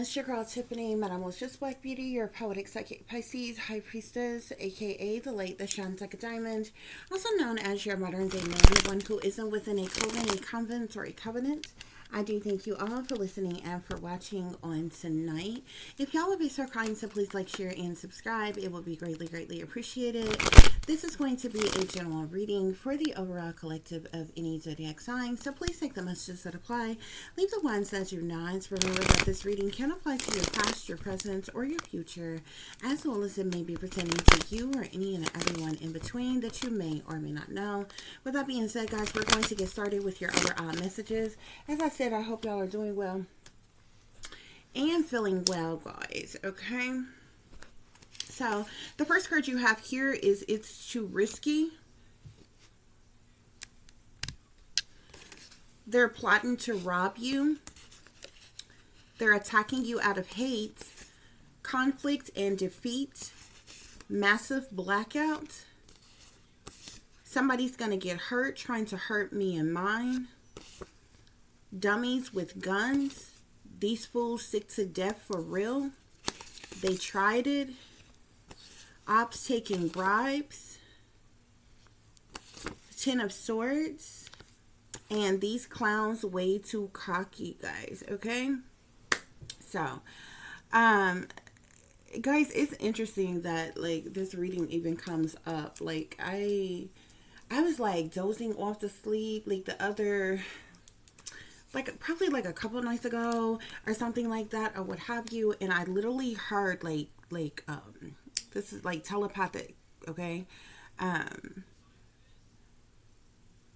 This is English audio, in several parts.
It's your girl Tiffany, Madame Just Black Beauty, your poetic psychic Pisces, High Priestess, aka the light that shines like a diamond, also known as your modern day man, one who isn't within a coven, a convent, or a covenant. I do thank you all for listening and for watching on tonight. If y'all would be so kind to please like, share, and subscribe, it would be greatly, greatly appreciated. This is going to be a general reading for the overall collective of any zodiac sign, so please take the messages that apply, leave the ones that do not. Remember that this reading can apply to your past, your present, or your future, as well as it may be pertaining to you or any and everyone in between that you may or may not know. With that being said, guys, we're going to get started with your overall messages. As I said, I hope y'all are doing well and feeling well, guys. Okay. So the first card you have here is It's Too Risky. They're plotting to rob you. They're attacking you out of hate, conflict, and defeat. Massive blackout. Somebody's going to get hurt trying to hurt me and mine. Dummies with guns. These fools sick to death for real. They tried it. Ops taking bribes. Ten of Swords. And these clowns way too cocky, guys. Okay? So, guys, it's interesting that, like, this reading even comes up. Like, I was, like, dozing off to sleep, like, the other... like probably like a couple of nights ago or something like that, or what have you, and I literally heard this is like telepathic, okay?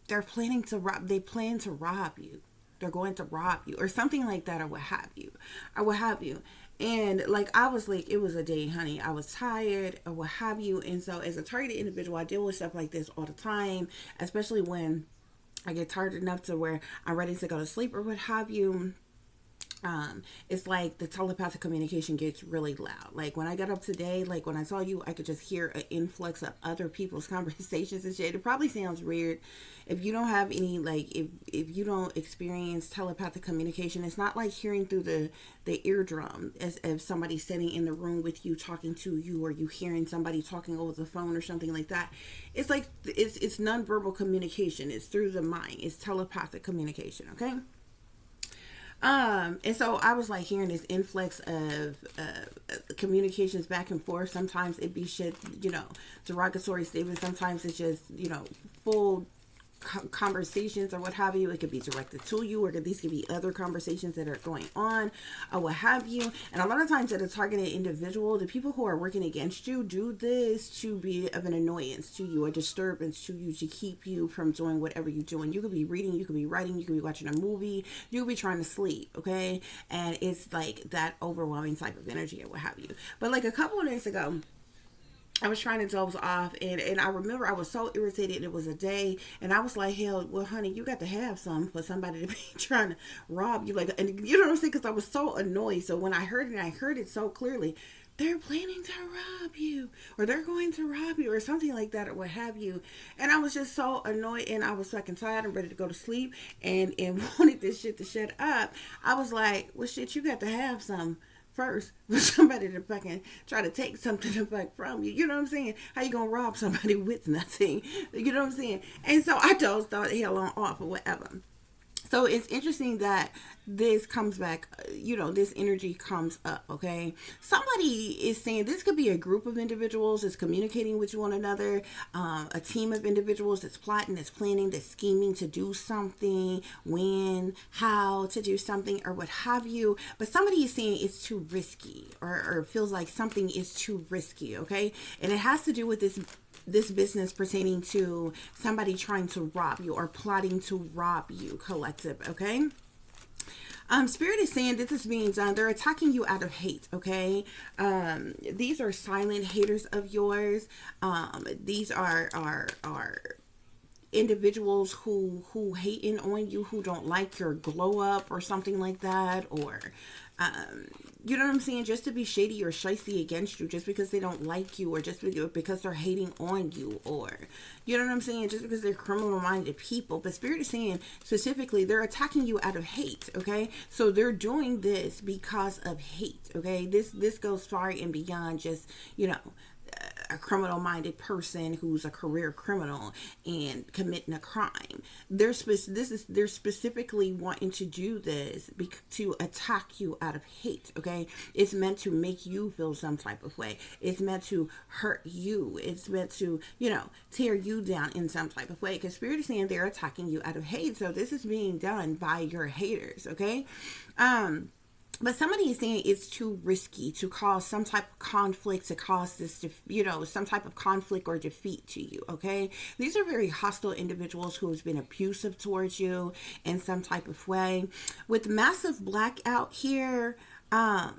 They're planning to rob, they plan to rob you. They're going to rob you or something like that, or what have you. And like, I was like, it was a day, honey. I was tired or what have you. And so as a targeted individual, I deal with stuff like this all the time, especially when I get tired enough to where I'm ready to go to sleep or what have you. It's like the telepathic communication gets really loud. Like when I got up today, like when I saw you, I could just hear an influx of other people's conversations and shit. It probably sounds weird if you don't have any, like, if you don't experience telepathic communication. It's not like hearing through the eardrum as if somebody's sitting in the room with you talking to you, or you hearing somebody talking over the phone or something like that. It's like it's nonverbal communication. It's through the mind. It's telepathic communication. Okay. And so I was like hearing this influx of communications back and forth. Sometimes it be shit, derogatory statements. Sometimes it's just, full conversations or what have you. It could be directed to you, or these could be other conversations that are going on or what have you. And a lot of times, at a targeted individual, the people who are working against you do this to be of an annoyance to you, a disturbance to you, to keep you from doing whatever you're doing. You could be reading, you could be writing, you could be watching a movie, you could be trying to sleep, okay? And it's like that overwhelming type of energy or what have you. But like a couple of days ago, I was trying to doze off, and I remember I was so irritated. It was a day, and I was like, hell, well, honey, you got to have some for somebody to be trying to rob you. Like, and you know what I'm saying? Because I was so annoyed. So when I heard it so clearly. They're planning to rob you, or they're going to rob you, or something like that, or what have you. And I was just so annoyed, and I was fucking tired and ready to go to sleep, and wanted this shit to shut up. I was like, well, shit, you got to have some first for somebody to fucking try to take something the fuck from you. You know what I'm saying? How you gonna rob somebody with nothing? You know what I'm saying? And so I just thought hell on off or whatever. So it's interesting that this comes back, this energy comes up, okay? Somebody is saying this could be a group of individuals that's communicating with one another, a team of individuals that's plotting, that's planning, that's scheming to do something, when, how to do something, or what have you. But somebody is saying it's too risky, or feels like something is too risky, okay? And it has to do with this business pertaining to somebody trying to rob you or plotting to rob you, collective, okay? Spirit is saying that this means they're attacking you out of hate, okay? These are silent haters of yours. These are individuals who hating on you, who don't like your glow up or something like that, or you know what I'm saying, just to be shady or shysty against you, just because they don't like you, or just because they're hating on you, or you know what I'm saying, just because they're criminal minded people. But Spirit is saying specifically they're attacking you out of hate. Okay, so they're doing this because of hate. Okay, this goes far and beyond just, you know, a criminal minded person who's a career criminal and committing a crime. They're specifically wanting to do this to attack you out of hate. Okay, it's meant to make you feel some type of way. It's meant to hurt you. It's meant to, you know, tear you down in some type of way, because Spirit is saying they're attacking you out of hate. So this is being done by your haters. Okay, but somebody is saying it's too risky to cause some type of conflict, to cause this, you know, some type of conflict or defeat to you. Okay, these are very hostile individuals who has been abusive towards you in some type of way. With massive blackout here, I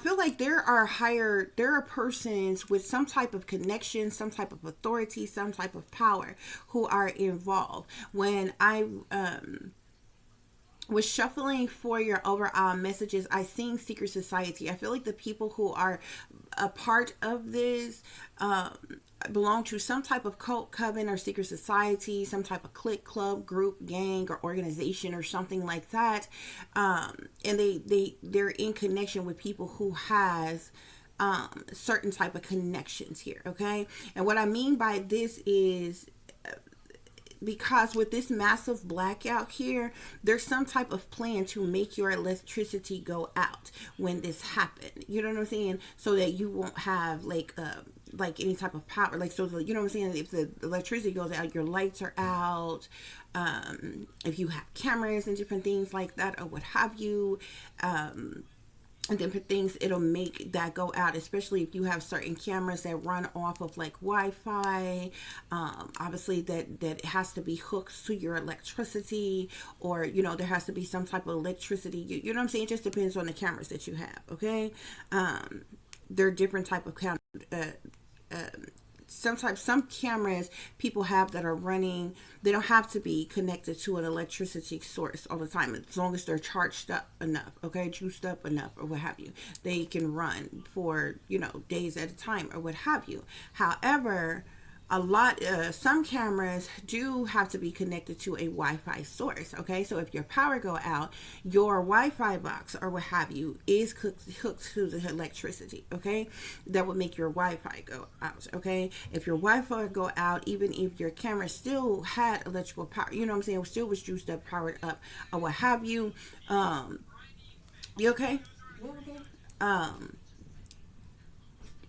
feel like there are persons with some type of connection, some type of authority, some type of power who are involved. When I was shuffling for your overall messages, I seen secret society. I feel like the people who are a part of this belong to some type of cult, coven, or secret society, some type of clique, club, group, gang, or organization, or something like that. And they're in connection with people who has certain type of connections here. Okay, and what I mean by this is, because with this massive blackout here, there's some type of plan to make your electricity go out when this happened. You know what I'm saying? So that you won't have like any type of power. Like, so you know what I'm saying? If the electricity goes out, your lights are out. If you have cameras and different things like that, or what have you, and different things, it'll make that go out, especially if you have certain cameras that run off of like Wi-Fi. Obviously that has to be hooked to your electricity, or, you know, there has to be some type of electricity. You know what I'm saying? It just depends on the cameras that you have. Okay, there are different type of cameras. Some cameras people have that are running, they don't have to be connected to an electricity source all the time, as long as they're charged up enough, okay, juiced up enough, or what have you. They can run for, you know, days at a time, or what have you. However, some cameras do have to be connected to a Wi-Fi source. Okay, so if your power go out, your Wi-Fi box or what have you is hooked to the electricity. Okay, that would make your Wi-Fi go out. Okay, if your Wi-Fi go out, even if your camera still had electrical power, you know what I'm saying, it still was juiced up, powered up, or what have you. You okay?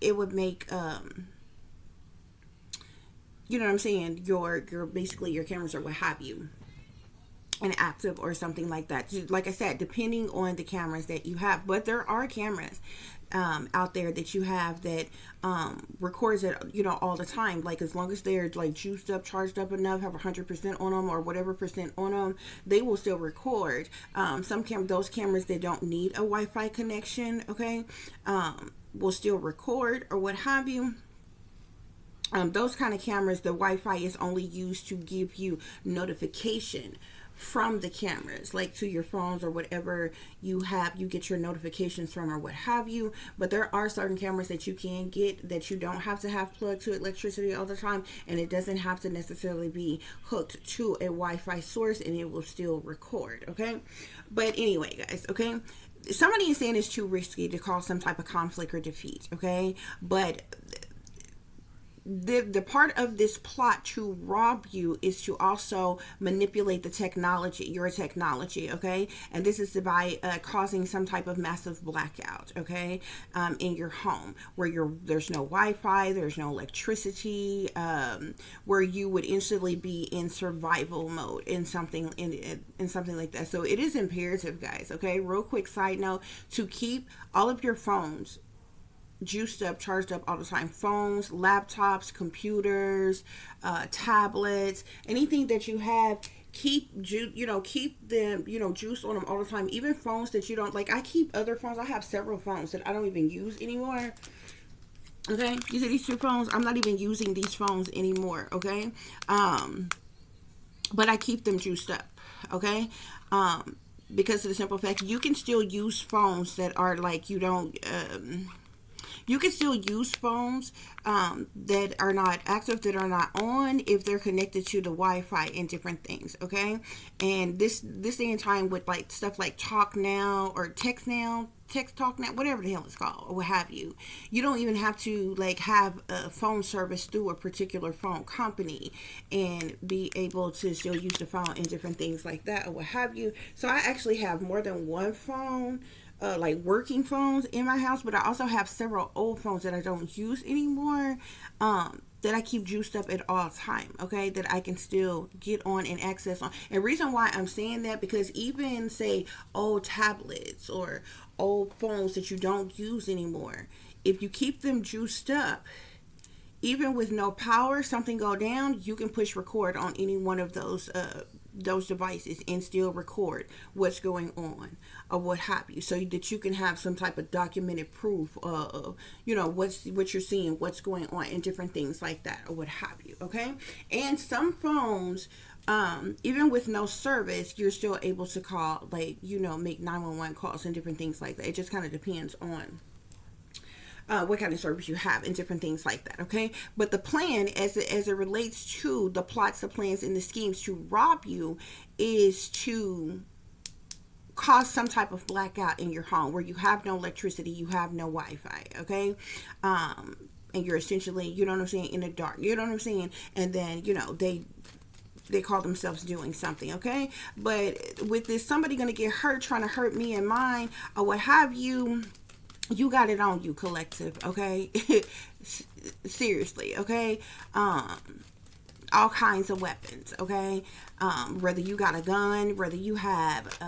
It would make you know what I'm saying, your basically your cameras or what have you inactive or something like that. Like I said, depending on the cameras that you have. But there are cameras out there that you have that records it, you know, all the time. Like, as long as they're like juiced up, charged up enough, have 100% on them, or whatever percent on them, they will still record. Those cameras that don't need a Wi-Fi connection, okay, will still record or what have you. Those kind of cameras, the Wi-Fi is only used to give you notification from the cameras, like to your phones or whatever you get your notifications from or what have you. But there are certain cameras that you can get that you don't have to have plugged to electricity all the time, and it doesn't have to necessarily be hooked to a Wi-Fi source, and it will still record. Okay, but anyway, guys, okay, somebody is saying it's too risky to cause some type of conflict or defeat. Okay, but the part of this plot to rob you is to also manipulate your technology, okay? And this is by causing some type of massive blackout, okay, in your home, where there's no Wi-Fi, there's no electricity, where you would instantly be in survival mode in something like that. So it is imperative, guys, okay? Real quick side note, to keep all of your phones juiced up, charged up all the time. Phones, laptops, computers, tablets, anything that you have, keep them, juice on them all the time. Even phones that you don't like. I keep other phones. I have several phones that I don't even use anymore. Okay, these are these two phones. I'm not even using these phones anymore. Okay, but I keep them juiced up. Okay, because of the simple fact you can still use phones that are like you don't. You can still use phones that are not active, that are not on, if they're connected to the Wi-Fi and different things. Okay, and this day and time with like stuff like Talk Now or Text Now, Text Talk Now, whatever the hell it's called, or what have you. You don't even have to like have a phone service through a particular phone company and be able to still use the phone and different things like that, or what have you. So I actually have more than one phone, like working phones in my house, but I also have several old phones that I don't use anymore, that I keep juiced up at all time. Okay, that I can still get on and access on. And reason why I'm saying that, because even say old tablets or old phones that you don't use anymore, if you keep them juiced up, even with no power, something go down, you can push record on any one of those devices and still record what's going on or what have you, so that you can have some type of documented proof of what you're seeing, what's going on, and different things like that, or what have you. Okay, and some phones, even with no service, you're still able to call, like, make 911 calls and different things like that. It just kind of depends on what kind of service you have and different things like that. Okay, but the plan, as it relates to the plots, the plans, and the schemes to rob you, is to cause some type of blackout in your home where you have no electricity, you have no Wi-Fi. Okay, and you're essentially, you know what I'm saying, in the dark. You know what I'm saying, and then they call themselves doing something. Okay, but with this, somebody gonna get hurt trying to hurt me and mine, or what have you. You got it on you, collective. Okay, seriously. Okay, all kinds of weapons. Okay, whether you got a gun, whether you have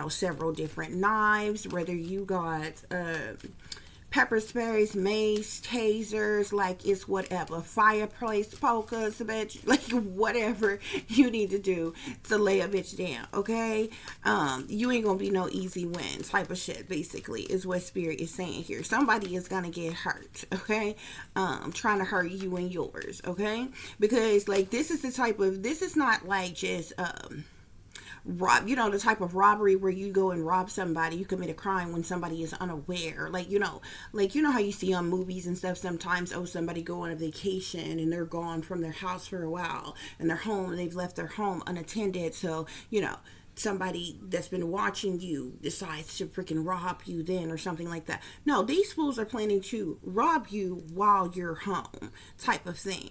several different knives, whether you got pepper sprays, mace, tasers, like it's whatever, fireplace pokers, bitch, like whatever you need to do to lay a bitch down. Okay, you ain't gonna be no easy win type of shit, basically, is what Spirit is saying here. Somebody is gonna get hurt. Okay, trying to hurt you and yours. Okay, because like this is not like just rob, the type of robbery where you go and rob somebody, you commit a crime when somebody is unaware, like how you see on movies and stuff sometimes, somebody go on a vacation and they're gone from their house for a while and they're home and they've left their home unattended, so somebody that's been watching you decides to freaking rob you then, or something like that. No, these fools are planning to rob you while you're home, type of thing.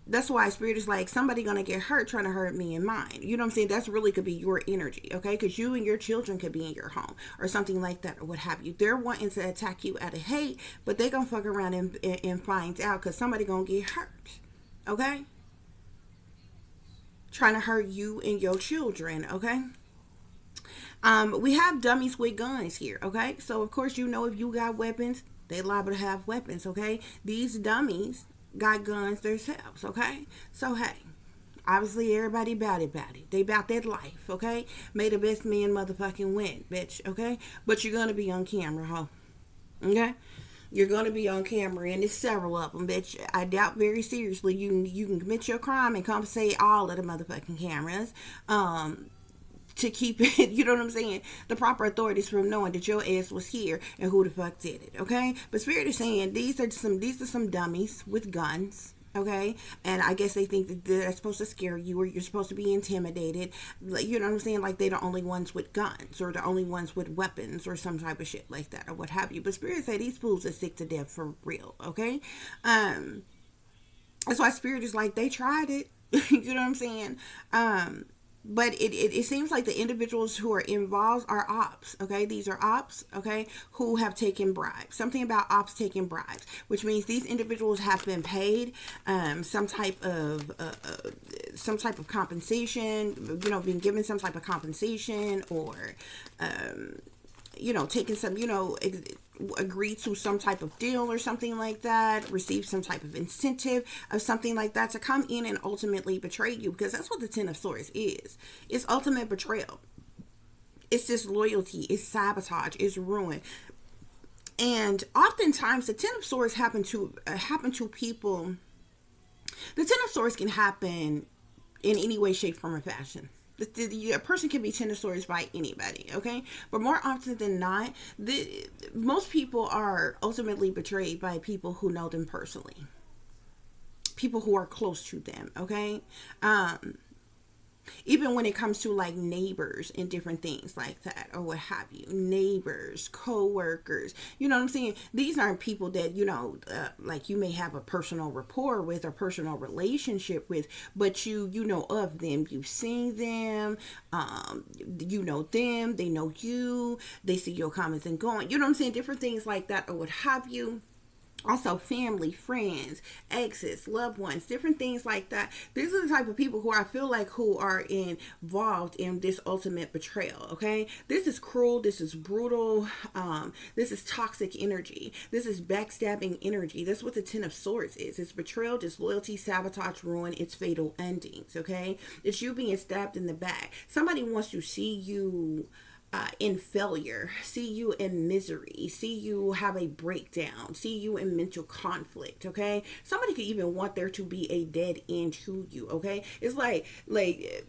That's why Spirit is like, somebody gonna get hurt trying to hurt me and mine. You know what I'm saying? That's really could be your energy, okay? Because you and your children could be in your home or something like that, or what have you. They're wanting to attack you out of hate, but they gonna fuck around and find out, because somebody gonna get hurt, okay? Trying to hurt you and your children, okay? We have dummies with guns here, okay? So of course, if you got weapons, they liable to have weapons, okay? These dummies got guns themselves, okay? So hey, obviously everybody about it. They about that life, okay? May the best man motherfucking win, bitch, okay? But you're gonna be on camera, huh? Okay? You're gonna be on camera, and there's several of them, bitch. I doubt very seriously you can commit your crime and compensate all of the motherfucking cameras. To keep it, you know what I'm saying, the proper authorities from knowing that your ass was here and who the fuck did it, okay? But Spirit is saying these are some dummies with guns, okay? And I guess they think that they're supposed to scare you, or you're supposed to be intimidated. You know what I'm saying? Like they're the only ones with guns, or the only ones with weapons, or some type of shit like that, or what have you. But Spirit say these fools are sick to death for real, okay? That's why Spirit is like, they tried it. You know what I'm saying? But it seems like the individuals who are involved are ops, okay? These are ops, okay, who have taken bribes. Something about ops taking bribes, which means these individuals have been paid some type of compensation, been given some type of compensation, or taking some, agree to some type of deal or something like that, receive some type of incentive of something like that, to come in and ultimately betray you, because that's what the Ten of Swords is. It's ultimate betrayal. It's disloyalty. It's sabotage. It's ruin. And oftentimes the Ten of Swords happen to people. The Ten of Swords can happen in any way, shape, form, or fashion. A person can be Ten of Swords by anybody, okay? But more often than not, most people are ultimately betrayed by people who know them personally. People who are close to them, okay? Even when it comes to like neighbors and different things like that, or what have you, neighbors, co-workers, you know what I'm saying? These aren't people that, like you may have a personal rapport with or personal relationship with, but you know of them, you've seen them, you know them, they know you, they see your comments and going, you know what I'm saying? Different things like that, or what have you. Also, family, friends, exes, loved ones, different things like that. These are the type of people who I feel like who are involved in this ultimate betrayal, okay? This is cruel. This is brutal. This is toxic energy. This is backstabbing energy. That's what the Ten of Swords is. It's betrayal, disloyalty, sabotage, ruin. It's fatal endings, okay? It's you being stabbed in the back. Somebody wants to see you in failure, see you in misery, see you have a breakdown, see you in mental conflict, okay? Somebody could even want there to be a dead end to you, okay? It's like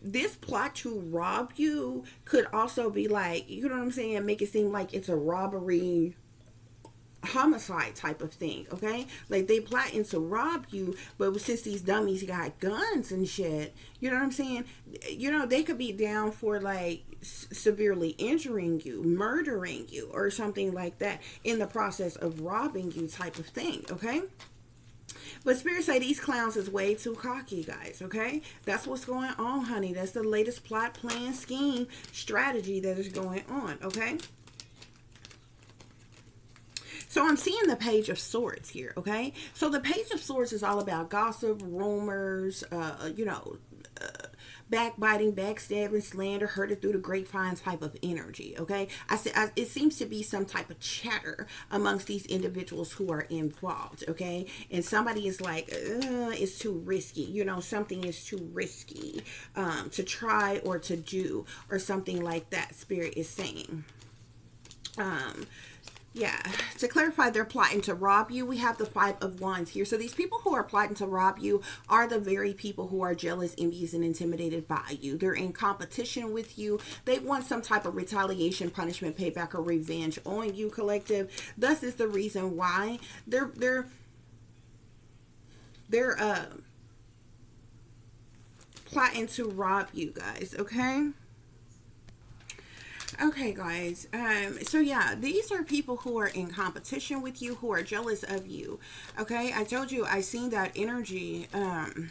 this plot to rob you could also be like, you know what I'm saying, make it seem like it's a robbery, homicide type of thing, okay? Like they plotting to rob you, but since these dummies got guns and shit, you know what I'm saying, they could be down for like severely injuring you, murdering you, or something like that in the process of robbing you type of thing, okay? But Spirit say these clowns is way too cocky, guys, okay? That's what's going on, honey. That's the latest plot, plan, scheme, strategy that is going on, okay? So I'm seeing the Page of Swords here, okay? So the Page of Swords is all about gossip, rumors, backbiting, backstabbing, slander, heard it through the grapevine type of energy, okay? It seems to be some type of chatter amongst these individuals who are involved, okay? And somebody is like, it's too risky, something is too risky to try or to do, or something like that, Spirit is saying. Yeah, to clarify, they're plotting to rob you. We have the Five of Wands here. So these people who are plotting to rob you are the very people who are jealous, envious, and intimidated by you. They're in competition with you. They want some type of retaliation, punishment, payback, or revenge on you, collective. Thus is the reason why they're plotting to rob you guys, okay? Okay, guys. So yeah, these are people who are in competition with you, who are jealous of you. Okay, I told you I seen that energy of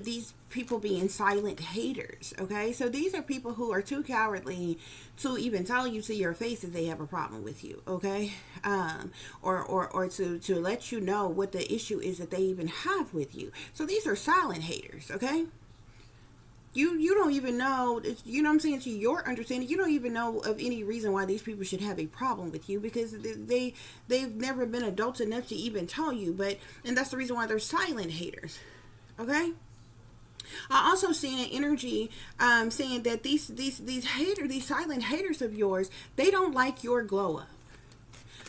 these people being silent haters. Okay, so these are people who are too cowardly to even tell you to your face that they have a problem with you. Okay, or to let you know what the issue is that they even have with you. So these are silent haters. Okay. You don't even know, you know what I'm saying, to your understanding, you don't even know of any reason why these people should have a problem with you, because they've never been adults enough to even tell you, and that's the reason why they're silent haters, okay? I also see an energy saying that these haters, these silent haters of yours, they don't like your glow up.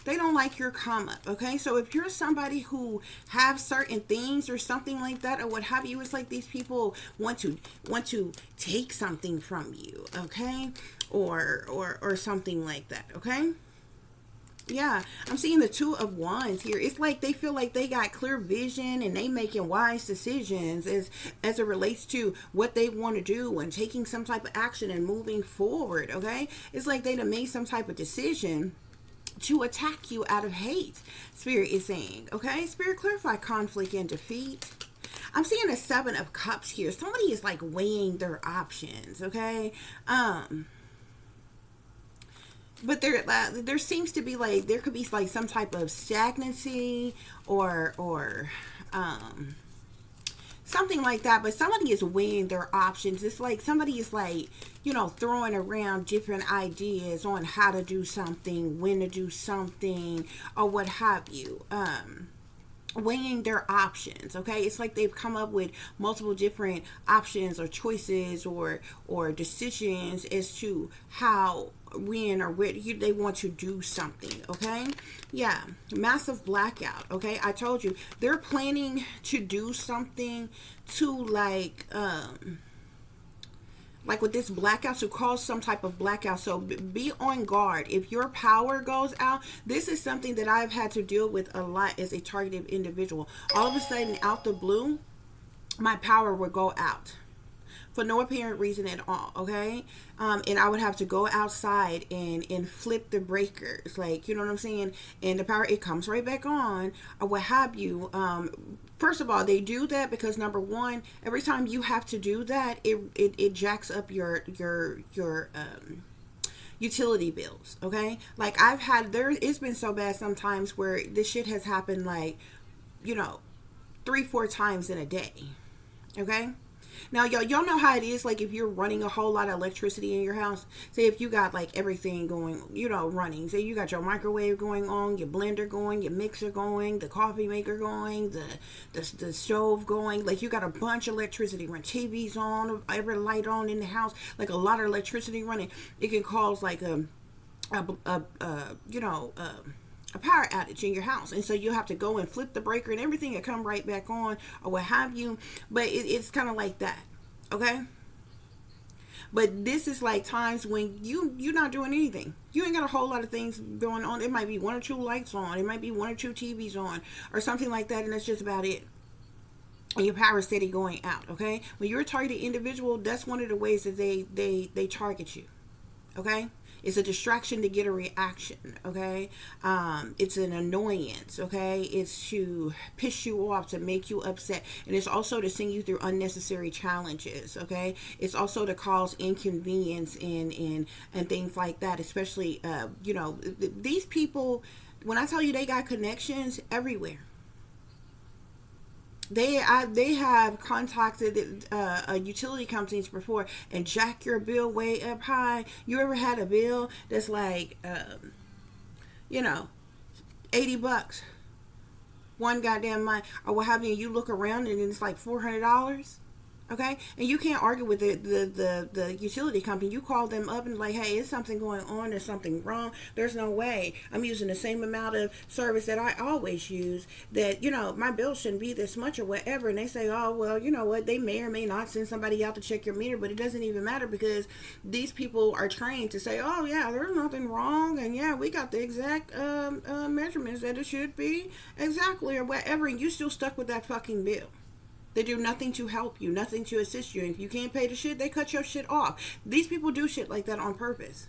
They don't like your come up, okay? So if you're somebody who have certain things or something like that, or what have you, it's like these people want to take something from you, okay? Or something like that, okay? Yeah, I'm seeing the Two of Wands here. It's like they feel like they got clear vision and they making wise decisions as it relates to what they want to do and taking some type of action and moving forward, okay? It's like they done made some type of decision to attack you out of hate, Spirit is saying, okay? Spirit, clarify conflict and defeat. I'm seeing a Seven of Cups here. Somebody is like weighing their options, okay? But there seems to be like, there could be like some type of stagnancy or something like that, but somebody is weighing their options. It's like somebody is like, throwing around different ideas on how to do something, when to do something, or what have you. weighing their options. Okay, it's like they've come up with multiple different options or choices or decisions as to how, when, or where they want to do something. Okay, yeah, massive blackout. Okay, I told you they're planning to do something to like with this blackout, to cause some type of blackout. So be on guard if your power goes out. This is something that I've had to deal with a lot as a targeted individual. All of a sudden, out the blue, my power would go out for no apparent reason at all. Okay, and I would have to go outside and flip the breakers, like, you know what I'm saying, and the power, it comes right back on, or what have you. First of all, they do that because, number one, every time you have to do that, it jacks up your utility bills. Okay, like it's been so bad sometimes where this shit has happened, like, you know, 3-4 times in a day. Okay, now y'all know how it is, like if you're running a whole lot of electricity in your house. Say if you got like everything going, you know, running. Say you got your microwave going on, your blender going, your mixer going, the coffee maker going, the stove going. Like you got a bunch of electricity running, TV's on, every light on in the house, like a lot of electricity running. It can cause like a power outage in your house, and so you have to go and flip the breaker and everything will come right back on, or what have you. But it's kind of like that. Okay, but this is like times when you're not doing anything. You ain't got a whole lot of things going on. It might be 1 or 2 lights on, it might be 1 or 2 TVs on, or something like that, and that's just about it. And your power is steady going out. Okay, when you're a targeted individual, that's one of the ways that they target you. Okay, it's a distraction to get a reaction. Okay, it's an annoyance. Okay, it's to piss you off, to make you upset, and it's also to send you through unnecessary challenges. Okay, it's also to cause inconvenience and things like that. Especially, these people. When I tell you, they got connections everywhere. They have contacted utility companies before and jack your bill way up high. You ever had a bill that's like, $80, one goddamn month, or what have you? You look around and it's like $400. Okay, and you can't argue with the utility company. You call them up and like, hey, is something going on? There's something wrong. There's no way I'm using the same amount of service that I always use. That, my bill shouldn't be this much or whatever. And they say, oh, well, you know what? They may or may not send somebody out to check your meter, but it doesn't even matter because these people are trained to say, oh yeah, there's nothing wrong, and yeah, we got the exact measurements that it should be exactly or whatever, and you still stuck with that fucking bill. They do nothing to help you, nothing to assist you. And if you can't pay the shit, they cut your shit off. These people do shit like that on purpose.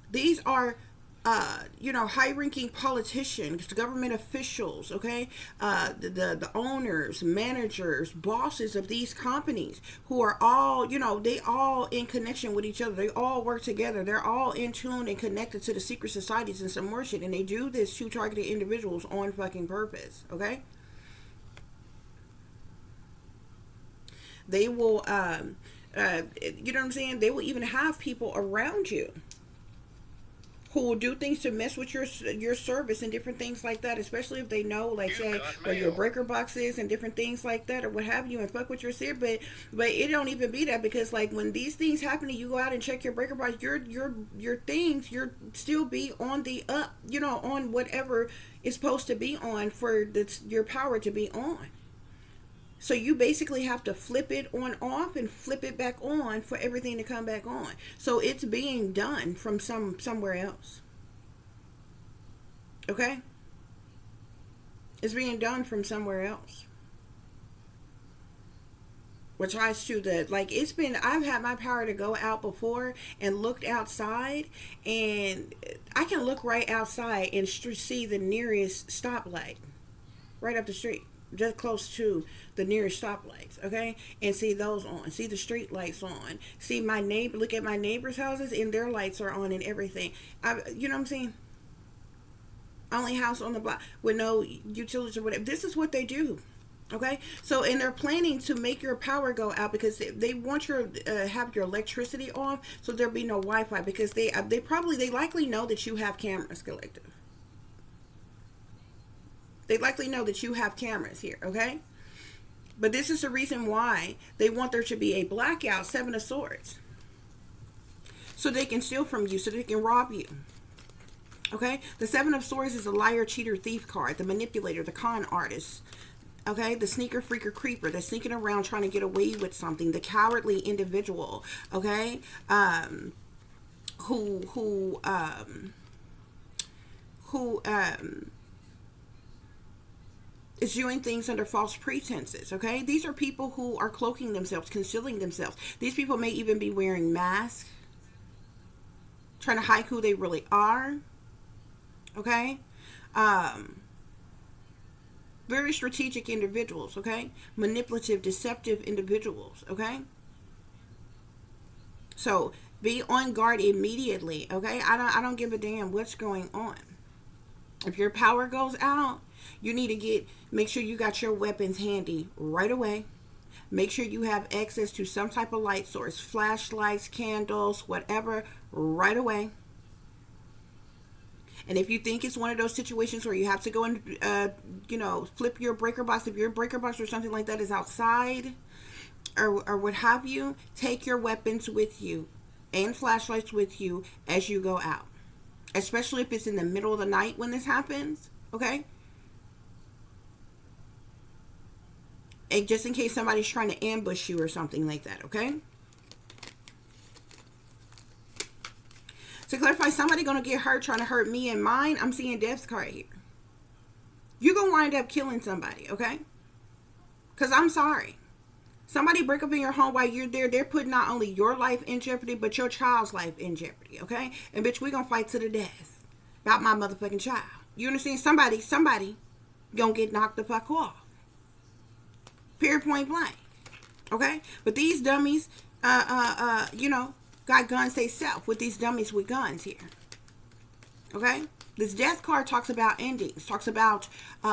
These are, high-ranking politicians, government officials, okay? The owners, managers, bosses of these companies who are all, they all in connection with each other. They all work together. They're all in tune and connected to the secret societies and some more shit. And they do this to targeted individuals on fucking purpose, okay? They will, you know what I'm saying? They will even have people around you who will do things to mess with your service and different things like that, especially if they know, like, say, where your breaker box is and different things like that, or what have you, and fuck with your shit. But it don't even be that, because like when these things happen and you go out and check your breaker box, your things, you're still be on the up, on whatever it's supposed to be on for your power to be on. So you basically have to flip it on off and flip it back on for everything to come back on. So it's being done from somewhere else. Okay? It's being done from somewhere else. Which tries to I've had my power to go out before and looked outside, and I can look right outside and see the nearest stoplight right up the street, just close to the nearest stoplights, okay, and see those on, see the street lights on, see my neighbor, look at my neighbors' houses and their lights are on and everything. You know what I'm saying? Only house on the block with no utilities or whatever. This is what they do, okay? So, and they're planning to make your power go out because they want your have your electricity off, so there'll be no Wi-Fi, because they likely know that you have cameras, collective. They likely know that you have cameras here, okay? But this is the reason why they want there to be a blackout, Seven of Swords. So they can steal from you, so they can rob you. Okay? The Seven of Swords is a liar, cheater, thief card. The manipulator, the con artist. Okay? The sneaker, freaker, creeper. They're sneaking around trying to get away with something. The cowardly individual. Okay? Who is doing things under false pretenses. Okay? These are people who are cloaking themselves, concealing themselves. These people may even be wearing masks, trying to hide who they really are. Okay? Very strategic individuals. Okay? Manipulative, deceptive individuals. Okay? So be on guard immediately. Okay? I don't give a damn what's going on. If your power goes out, you need to make sure you got your weapons handy right away. Make sure you have access to some type of light source, flashlights, candles, whatever, right away. And if you think it's one of those situations where you have to go and, flip your breaker box, if your breaker box or something like that is outside or what have you, take your weapons with you and flashlights with you as you go out. Especially if it's in the middle of the night when this happens, okay? And just in case somebody's trying to ambush you or something like that, okay? To clarify, somebody going to get hurt trying to hurt me and mine, I'm seeing death's card here. You're going to wind up killing somebody, okay? Because I'm sorry. Somebody break up in your home while you're there, they're putting not only your life in jeopardy, but your child's life in jeopardy, okay? And bitch, we're going to fight to the death about my motherfucking child. You understand? Somebody going to get knocked the fuck off. Period, point blank. Okay? But these dummies, got guns they self with these dummies with guns here. Okay? This death card talks about endings, talks about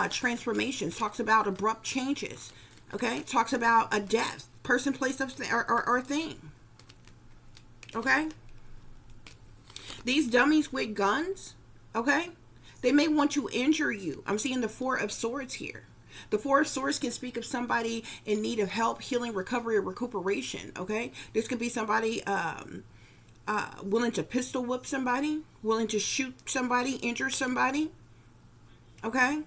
transformations, talks about abrupt changes. Okay? Talks about a death, person, place, or thing. Okay? These dummies with guns, okay? They may want to injure you. I'm seeing the Four of Swords here. The Four of Swords can speak of somebody in need of help, healing, recovery, or recuperation, okay? This could be somebody willing to pistol whip somebody, willing to shoot somebody, injure somebody, okay?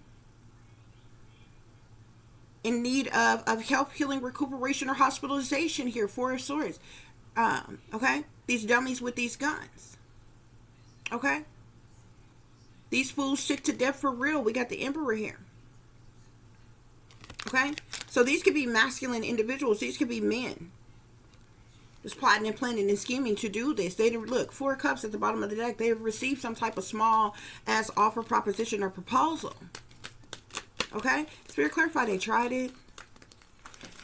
In need of help, healing, recuperation, or hospitalization here. Four of Swords. Okay? These dummies with these guns. Okay? These fools sick to death for real. We got the Emperor here. Okay? So these could be masculine individuals. These could be men. Just plotting and planning and scheming to do this. Look, Four of Cups at the bottom of the deck. They have received some type of small ass offer, proposition, or proposal. Okay? Spirit, clarify they tried it.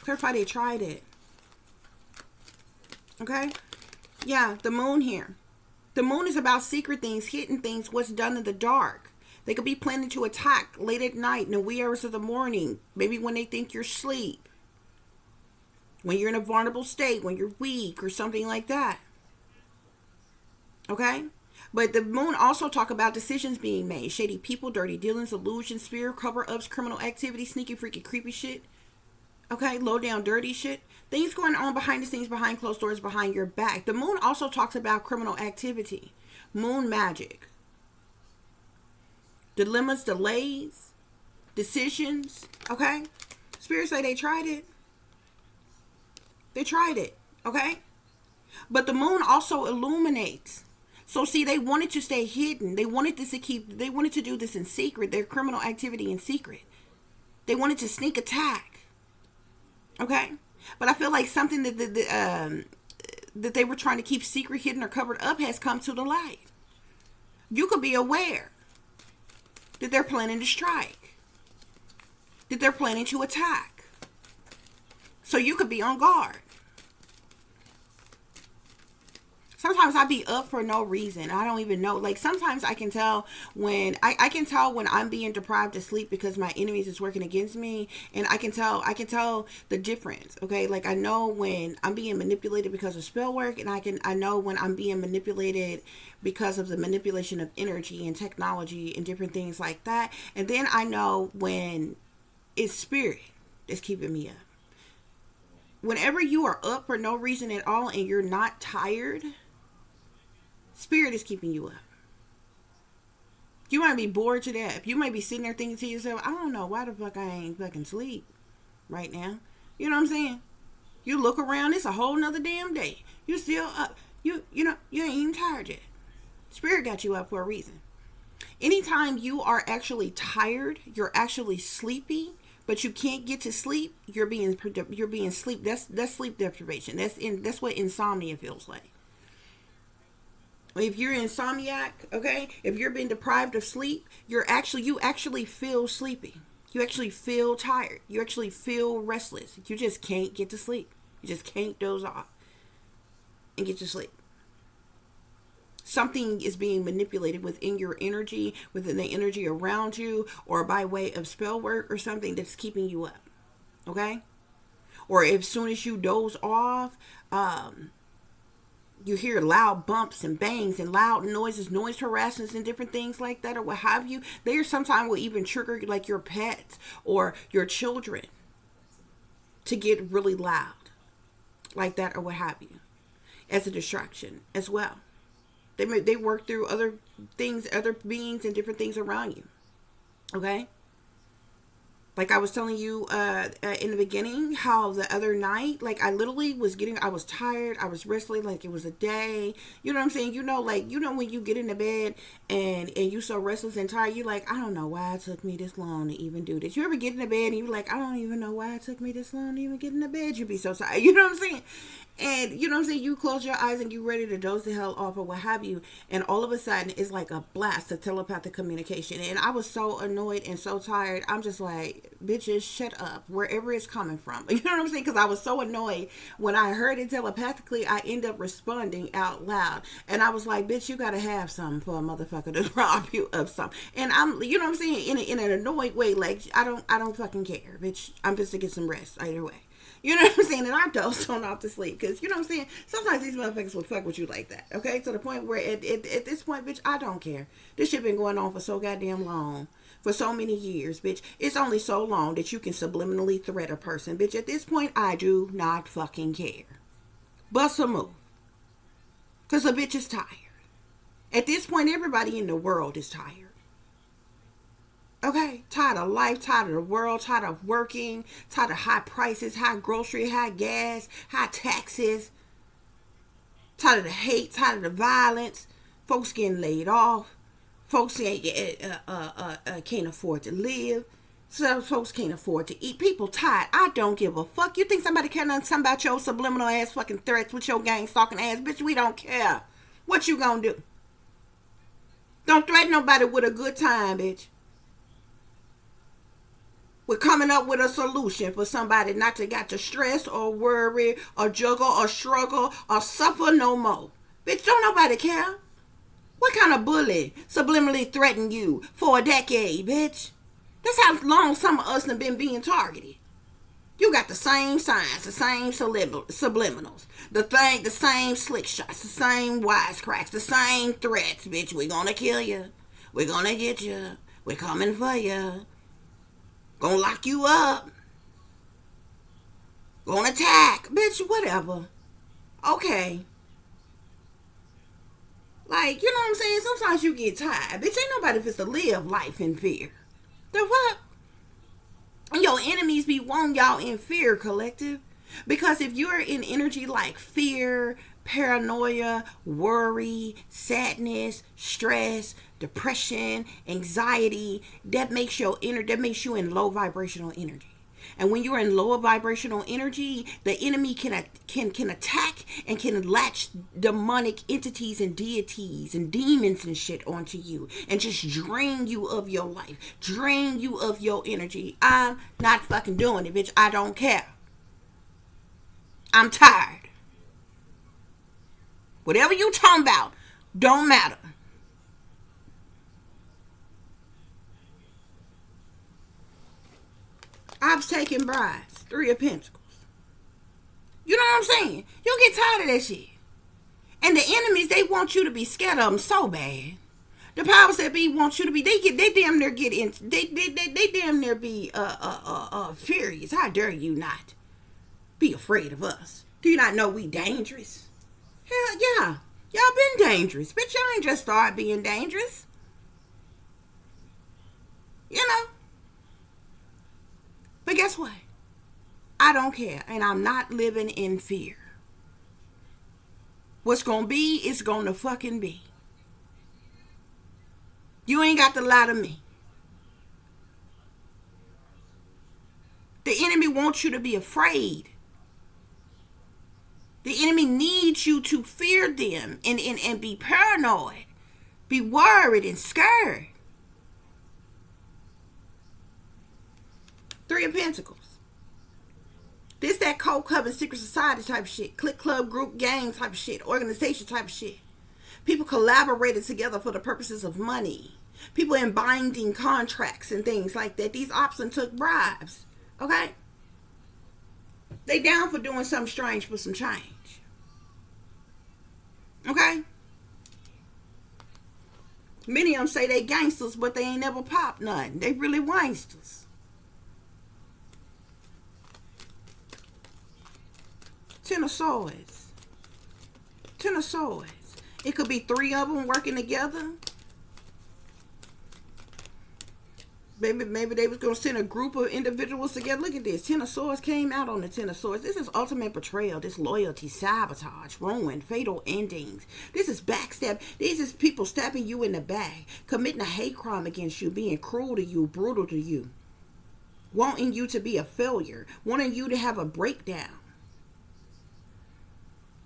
Clarify they tried it. Okay? Yeah, the moon here. The moon is about secret things, hidden things, what's done in the dark. They could be planning to attack late at night, in the wee hours of the morning. Maybe when they think you're asleep. When you're in a vulnerable state, when you're weak or something like that. Okay? But the moon also talk about decisions being made. Shady people, dirty dealings, illusions, spirit cover-ups, criminal activity, sneaky, freaky, creepy shit. Okay? Low down, dirty shit. Things going on behind the scenes, behind closed doors, behind your back. The moon also talks about criminal activity. Moon magic. Dilemmas, delays, decisions. Okay? Spirits say they tried it. They tried it. Okay? But the moon also illuminates. So see, they wanted to stay hidden. They wanted to do this in secret. Their criminal activity in secret. They wanted to sneak attack. Okay? But I feel like something that they were trying to keep secret, hidden, or covered up has come to the light. You could be aware that they're planning to strike. That they're planning to attack. So you could be on guard. Some sometimes I be up for no reason. I don't even know. Like sometimes I can tell when I can tell when I'm being deprived of sleep because my enemies is working against me, and I can tell the difference. Okay, like I know when I'm being manipulated because of spell work, and I know when I'm being manipulated because of the manipulation of energy and technology and different things like that. And then I know when it's spirit that's keeping me up. Whenever you are up for no reason at all and you're not tired, spirit is keeping you up. You might be bored to death. You might be sitting there thinking to yourself, I don't know why the fuck I ain't fucking sleep right now. You know what I'm saying? You look around, it's a whole nother damn day. You still up. You know, you ain't even tired yet. Spirit got you up for a reason. Anytime you are actually tired, you're actually sleepy, but you can't get to sleep, you're being sleep. That's sleep deprivation. That's what insomnia feels like. If you're insomniac, okay, if you're being deprived of sleep, you actually feel sleepy. You actually feel tired. You actually feel restless. You just can't get to sleep. You just can't doze off and get to sleep. Something is being manipulated within your energy, within the energy around you, or by way of spell work or something that's keeping you up. Okay? Or as soon as you doze off, you hear loud bumps and bangs and loud noises, noise harassments and different things like that, or what have you. They sometimes will even trigger like your pets or your children to get really loud like that, or what have you, as a distraction as well. They work through other things, other beings and different things around you. Okay? Like I was telling you in the beginning, how the other night, like I literally I was tired, I was restless, like it was a day. You know what I'm saying? You know, like, you know when you get into bed and you so restless and tired, you're like, I don't know why it took me this long to even do this. You ever get into bed and you're like, I don't even know why it took me this long to even get into bed? You'd be so tired. You know what I'm saying? And you know what I'm saying? You close your eyes and you ready to doze the hell off or what have you. And all of a sudden it's like a blast of telepathic communication. And I was so annoyed and so tired. I'm just like, bitches, shut up. Wherever it's coming from. You know what I'm saying? Because I was so annoyed. When I heard it telepathically, I end up responding out loud. And I was like, bitch, you got to have something for a motherfucker to rob you of something. And I'm, you know what I'm saying? In an annoyed way. Like, I don't fucking care, bitch. I'm just to get some rest either way. You know what I'm saying? And I dozed on off to sleep. Because, you know what I'm saying? Sometimes these motherfuckers will fuck with you like that. Okay? To the point where at this point, bitch, I don't care. This shit been going on for so goddamn long. For so many years, bitch. It's only so long that you can subliminally threat a person. Bitch, at this point, I do not fucking care. Bust a move. Because a bitch is tired. At this point, everybody in the world is tired. Okay, tired of life, tired of the world, tired of working, tired of high prices, high grocery, high gas, high taxes, tired of the hate, tired of the violence, folks getting laid off, folks can't afford to live, some folks can't afford to eat, people tired. I don't give a fuck. You think somebody care nothing about your subliminal ass fucking threats with your gang stalking ass? Bitch, we don't care. What you gonna do? Don't threaten nobody with a good time, bitch. We're coming up with a solution for somebody not to got to stress or worry or juggle or struggle or suffer no more. Bitch, don't nobody care. What kind of bully subliminally threatened you for a decade, bitch? That's how long some of us have been being targeted. You got the same signs, the same subliminals, the same slick shots, the same wisecracks, the same threats, bitch. We're gonna kill you. We're gonna get you. We're coming for you. Gonna lock you up. Gonna attack. Bitch, whatever. Okay. Like, you know what I'm saying? Sometimes you get tired. Bitch, ain't nobody fits to live life in fear. The fuck? And your enemies be wanting y'all in fear, collective. Because if you're in energy like fear, paranoia, worry, sadness, stress, depression, anxiety, that makes you in low vibrational energy. And when you're in lower vibrational energy, the enemy can attack and can latch demonic entities and deities and demons and shit onto you and just drain you of your life, drain you of your energy. I'm not fucking doing it, bitch. I don't care. I'm tired. Whatever you talking about don't matter. I've taken brides. 3 of Pentacles. You know what I'm saying? You'll get tired of that shit. And the enemies, they want you to be scared of them so bad. The powers that be want you to be. They damn near get in. They damn near be furious. How dare you not be afraid of us? Do you not know we dangerous? Hell yeah, y'all been dangerous, but y'all ain't just started being dangerous. You know. But guess what? I don't care, and I'm not living in fear. What's gonna be is gonna fucking be. You ain't got to lie to me. The enemy wants you to be afraid. The enemy needs you to fear them and be paranoid, be worried and scared. 3 of Pentacles. This that cold coven secret society type shit. Clique club group gang type shit. Organization type shit. People collaborated together for the purposes of money. People in binding contracts and things like that. These ops and took bribes. Okay? They down for doing something strange for some change. Okay? Many of them say they gangsters, but they ain't never popped nothing. They really wanksters. 10 of Swords. 10 of Swords. It could be 3 of them working together. Maybe they was going to send a group of individuals together. Look at this. 10 of Swords came out on the 10 of Swords. This is ultimate betrayal. Disloyalty, sabotage, ruin, fatal endings. This is backstab. This is people stabbing you in the back. Committing a hate crime against you. Being cruel to you. Brutal to you. Wanting you to be a failure. Wanting you to have a breakdown.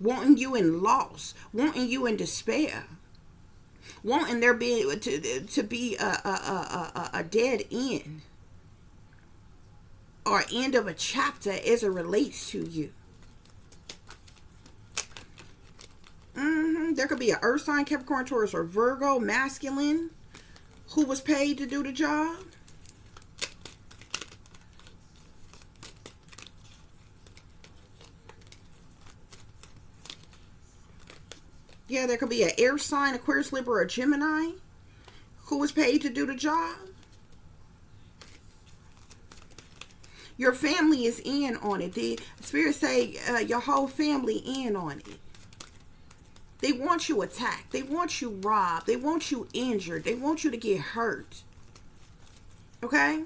Wanting you in loss. Wanting you in despair. Wanting there be to be a dead end or end of a chapter as it relates to you. There could be an Earth sign, Capricorn, Taurus, or Virgo, masculine, who was paid to do the job. Yeah, there could be an air sign, Aquarius, Libra, or Gemini, who was paid to do the job. Your family is in on it. The spirits say your whole family in on it. They want you attacked. They want you robbed. They want you injured. They want you to get hurt. Okay?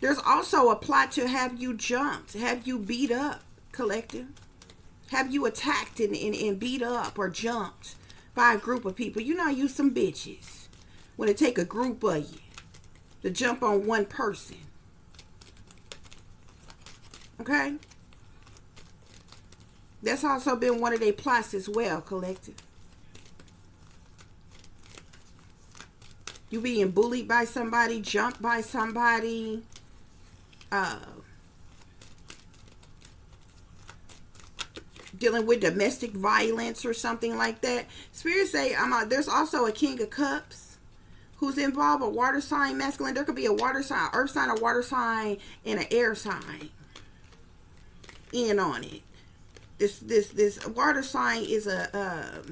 There's also a plot to have you jumped, have you beat up, collective. Have you attacked and beat up or jumped by a group of people. You know you some bitches when it take a group of you to jump on one person. Okay? That's also been one of their plots as well, collective. You being bullied by somebody, jumped by somebody, dealing with domestic violence or something like that. Spirits say there's also a King of Cups who's involved, a water sign, masculine. There could be a water sign, earth sign, a water sign, and an air sign in on it. This water sign is a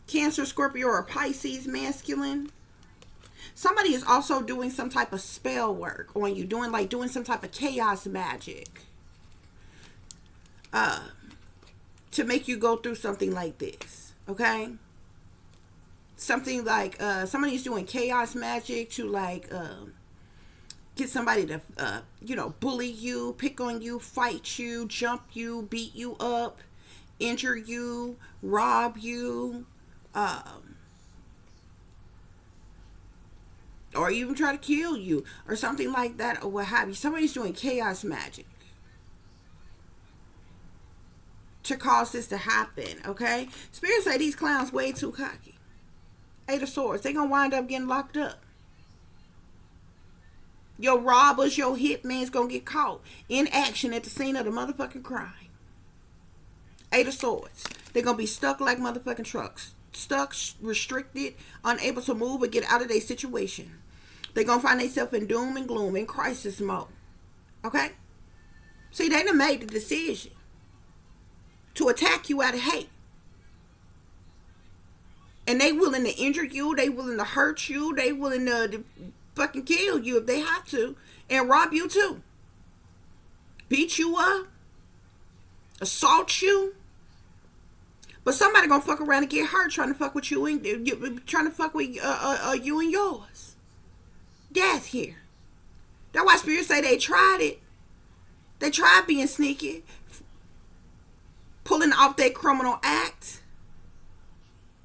Cancer, Scorpio, or Pisces masculine. Somebody is also doing some type of spell work on you, doing some type of chaos magic. To make you go through something like this, okay? Something like somebody's doing chaos magic to get somebody to bully you, pick on you, fight you, jump you, beat you up, injure you, rob you, or even try to kill you or something like that, or what have you. Somebody's doing chaos magic to cause this to happen, okay? Spirits say these clowns way too cocky. 8 of Swords. They gonna wind up getting locked up. Your robbers, your hitman's gonna get caught in action at the scene of the motherfucking crime. 8 of Swords. They're going to be stuck like motherfucking trucks. Stuck, restricted, unable to move or get out of their situation. They're going to find themselves in doom and gloom, in crisis mode. Okay? See, they done made the decision to attack you out of hate. And they willing to injure you. They willing to hurt you. They willing to fucking kill you if they have to. And rob you too. Beat you up. Assault you. But somebody gonna fuck around and get hurt trying to fuck with you and trying to fuck with you and yours. Death here. That's why spirits say they tried it. They tried being sneaky, pulling off their criminal act.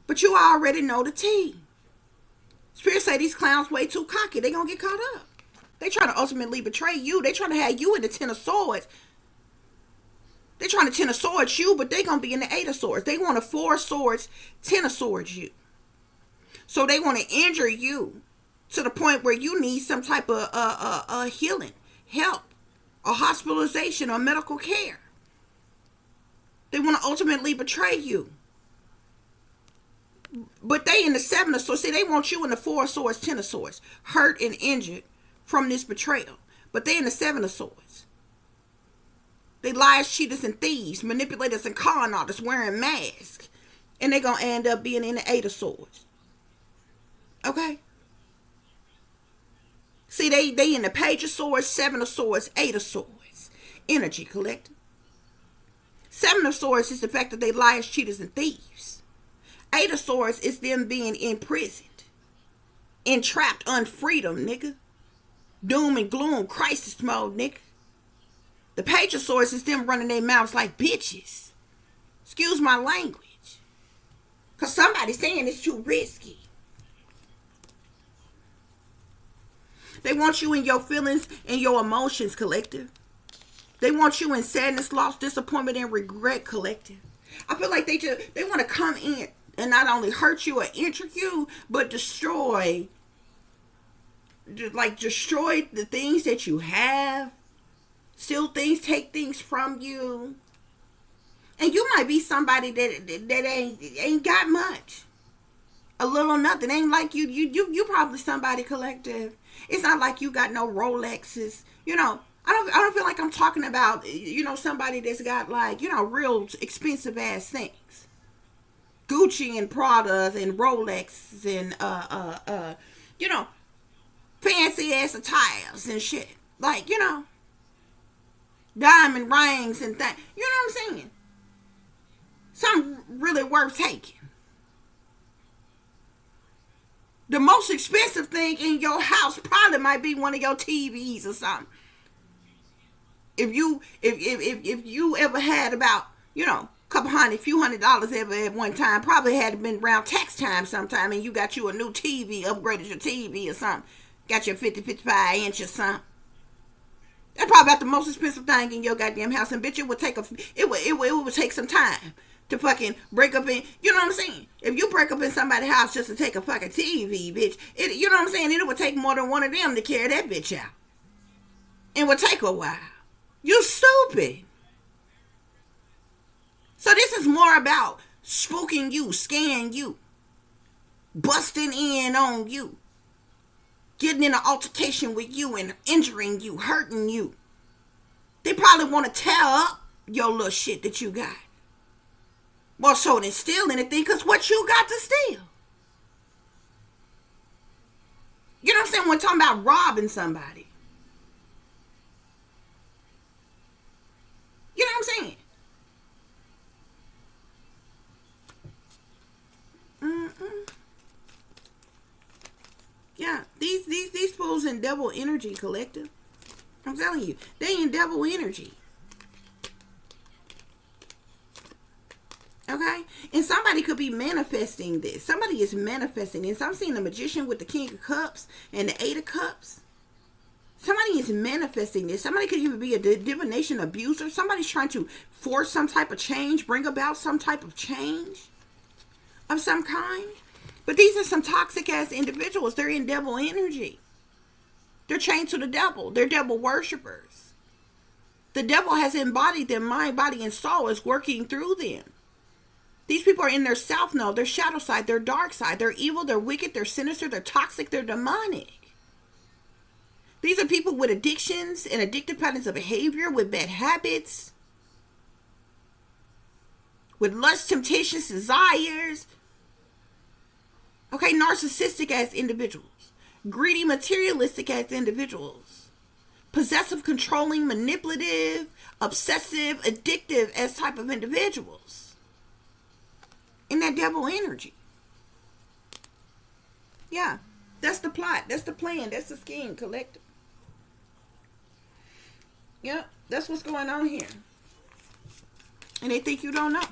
But you already know the tea. Spirits say these clowns way too cocky. They gonna get caught up. They trying to ultimately betray you. They trying to have you in the Ten of Swords. They trying to Ten of Swords you, but they gonna be in the Eight of Swords. They want a Four of Swords, Ten of Swords you. So they want to injure you to the point where you need some type of healing, help, or hospitalization, or medical care. They want to ultimately betray you. But they in the Seven of Swords. See, they want you in the Four of Swords, Ten of Swords, hurt and injured from this betrayal. But they in the Seven of Swords. They liars, cheaters, and thieves, manipulators, and con artists wearing masks. And they going to end up being in the Eight of Swords. Okay? See, they in the Page of Swords, Seven of Swords, Eight of Swords. Energy collective. Seven of Swords is the fact that they liars, cheaters, and thieves. Eight of Swords is them being imprisoned. Entrapped, unfreedom, nigga. Doom and gloom, crisis mode, nigga. The Page of Swords is them running their mouths like bitches. Excuse my language. Because somebody's saying it's too risky. They want you in your feelings and your emotions, collective. They want you in sadness, loss, disappointment, and regret, collective. I feel like they want to come in and not only hurt you or injure you, but destroy the things that you have. Steal things, take things from you. And you might be somebody that ain't got much. A little nothing. Ain't like you probably somebody, collective. It's not like you got no Rolexes. You know, I don't feel like I'm talking about, somebody that's got like, real expensive ass things. Gucci and Prada and Rolex and fancy ass attires and shit. Like, diamond rings and things. You know what I'm saying? Something really worth taking. The most expensive thing in your house probably might be one of your TVs or something. If you ever had about, few $100s ever at one time, probably had been around tax time sometime, and you got you a new TV, upgraded your TV or something, got your 55 inch or something. That's probably about the most expensive thing in your goddamn house, and bitch, it would take some time to fucking break up in, you know what I'm saying? If you break up in somebody's house just to take a fucking TV, bitch, you know what I'm saying? It would take more than one of them to carry that bitch out. It would take a while. You stupid. So this is more about spooking you, scaring you, busting in on you, getting in an altercation with you and injuring you, hurting you. They probably want to tear up your little shit that you got. More so than steal anything, because what you got to steal? You know what I'm saying? We're talking about robbing somebody. You know what I'm saying? Yeah, these fools in devil energy, collective. I'm telling you, they in devil energy. Okay? And somebody could be manifesting this. Somebody is manifesting this. I'm seeing the Magician with the King of Cups and the Eight of Cups. Somebody is manifesting this. Somebody could even be a divination abuser. Somebody's trying to force some type of change, bring about some type of change of some kind. But these are some toxic ass individuals. They're in devil energy. They're chained to the devil. They're devil worshipers. The devil has embodied them. Mind, body, and soul is working through them. These people are in their south node, their shadow side, their dark side. They're evil, they're wicked, they're sinister, they're toxic, they're demonic. These are people with addictions and addictive patterns of behavior, with bad habits, with lust, temptations, desires. Okay, narcissistic as individuals, greedy, materialistic as individuals, possessive, controlling, manipulative, obsessive, addictive as type of individuals. In that devil energy. Yeah, that's the plot, that's the plan, that's the scheme, collective. Yep, that's what's going on here. And they think you don't know.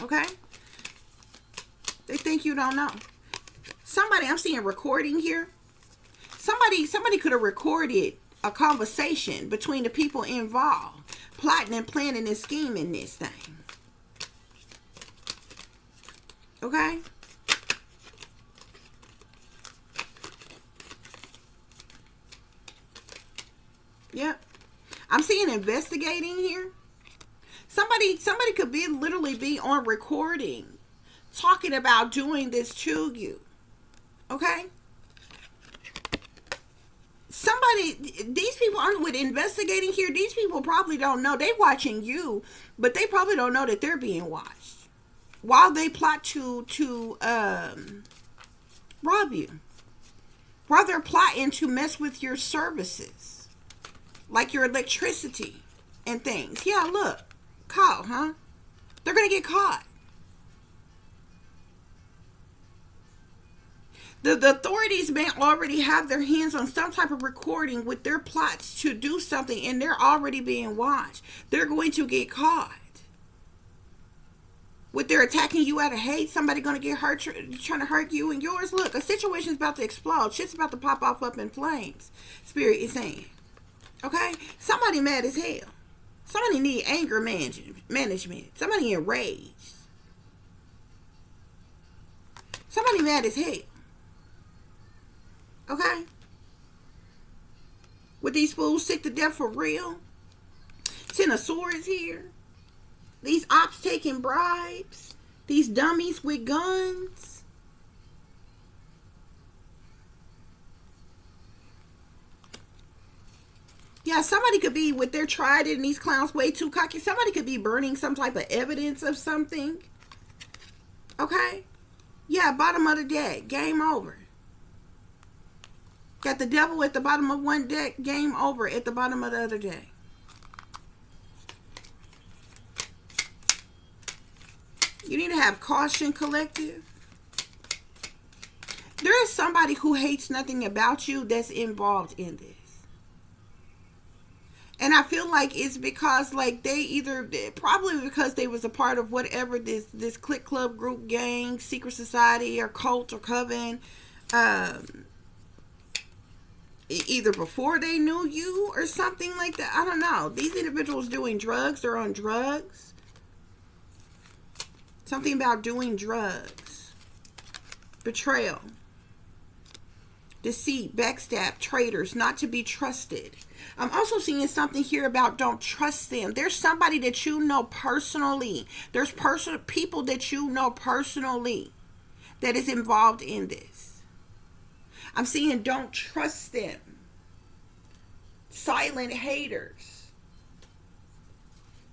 Okay? They think you don't know. Somebody, I'm seeing a recording here. Somebody could have recorded a conversation between the people involved, plotting and planning and scheming this thing. Okay? Yep. I'm seeing investigating here. Somebody could literally be on recording talking about doing this to you. Okay? These people aren't with investigating here. These people probably don't know. They watching you, but they probably don't know that they're being watched while they plot to rob you. While they're plotting to mess with your services. Like your electricity and things. Yeah, look. Caught, huh? They're going to get caught. The authorities may already have their hands on some type of recording with their plots to do something, and they're already being watched. They're going to get caught. With their attacking you out of hate, somebody going to get hurt, trying to hurt you and yours. Look, a situation's about to explode. Shit's about to pop off up in flames. Spirit is saying. Okay? Somebody mad as hell. Somebody need anger management. Somebody enraged. Somebody mad as hell. Okay? With these fools sick to death for real. Ten of Swords here. These ops taking bribes. These dummies with guns. Yeah, somebody could be with their tried it and these clowns way too cocky. Somebody could be burning some type of evidence of something. Okay? Yeah, bottom of the deck. Game over. Got the devil at the bottom of one deck. Game over at the bottom of the other deck. You need to have caution, collective. There is somebody who hates nothing about you that's involved in this. And I feel like it's because like probably because they was a part of whatever this clique, club, group, gang, secret society, or cult, or coven, either before they knew you or something like that. I don't know. These individuals doing drugs, they're on drugs. Something about doing drugs. Betrayal. Deceit, backstab, traitors, not to be trusted. I'm also seeing something here about don't trust them. There's somebody that you know personally. There's people that you know personally that is involved in this. I'm seeing don't trust them. Silent haters.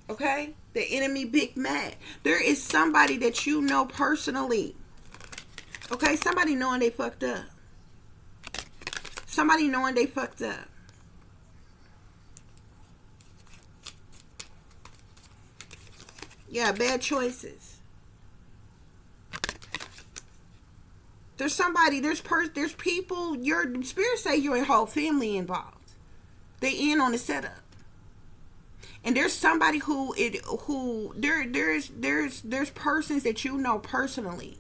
Okay? The enemy Big Mad. There is somebody that you know personally. Okay? Somebody knowing they fucked up. Somebody knowing they fucked up. Yeah, bad choices. There's somebody, there's people, your spirit say your whole family involved. They in on the setup. And there's somebody there's persons that you know personally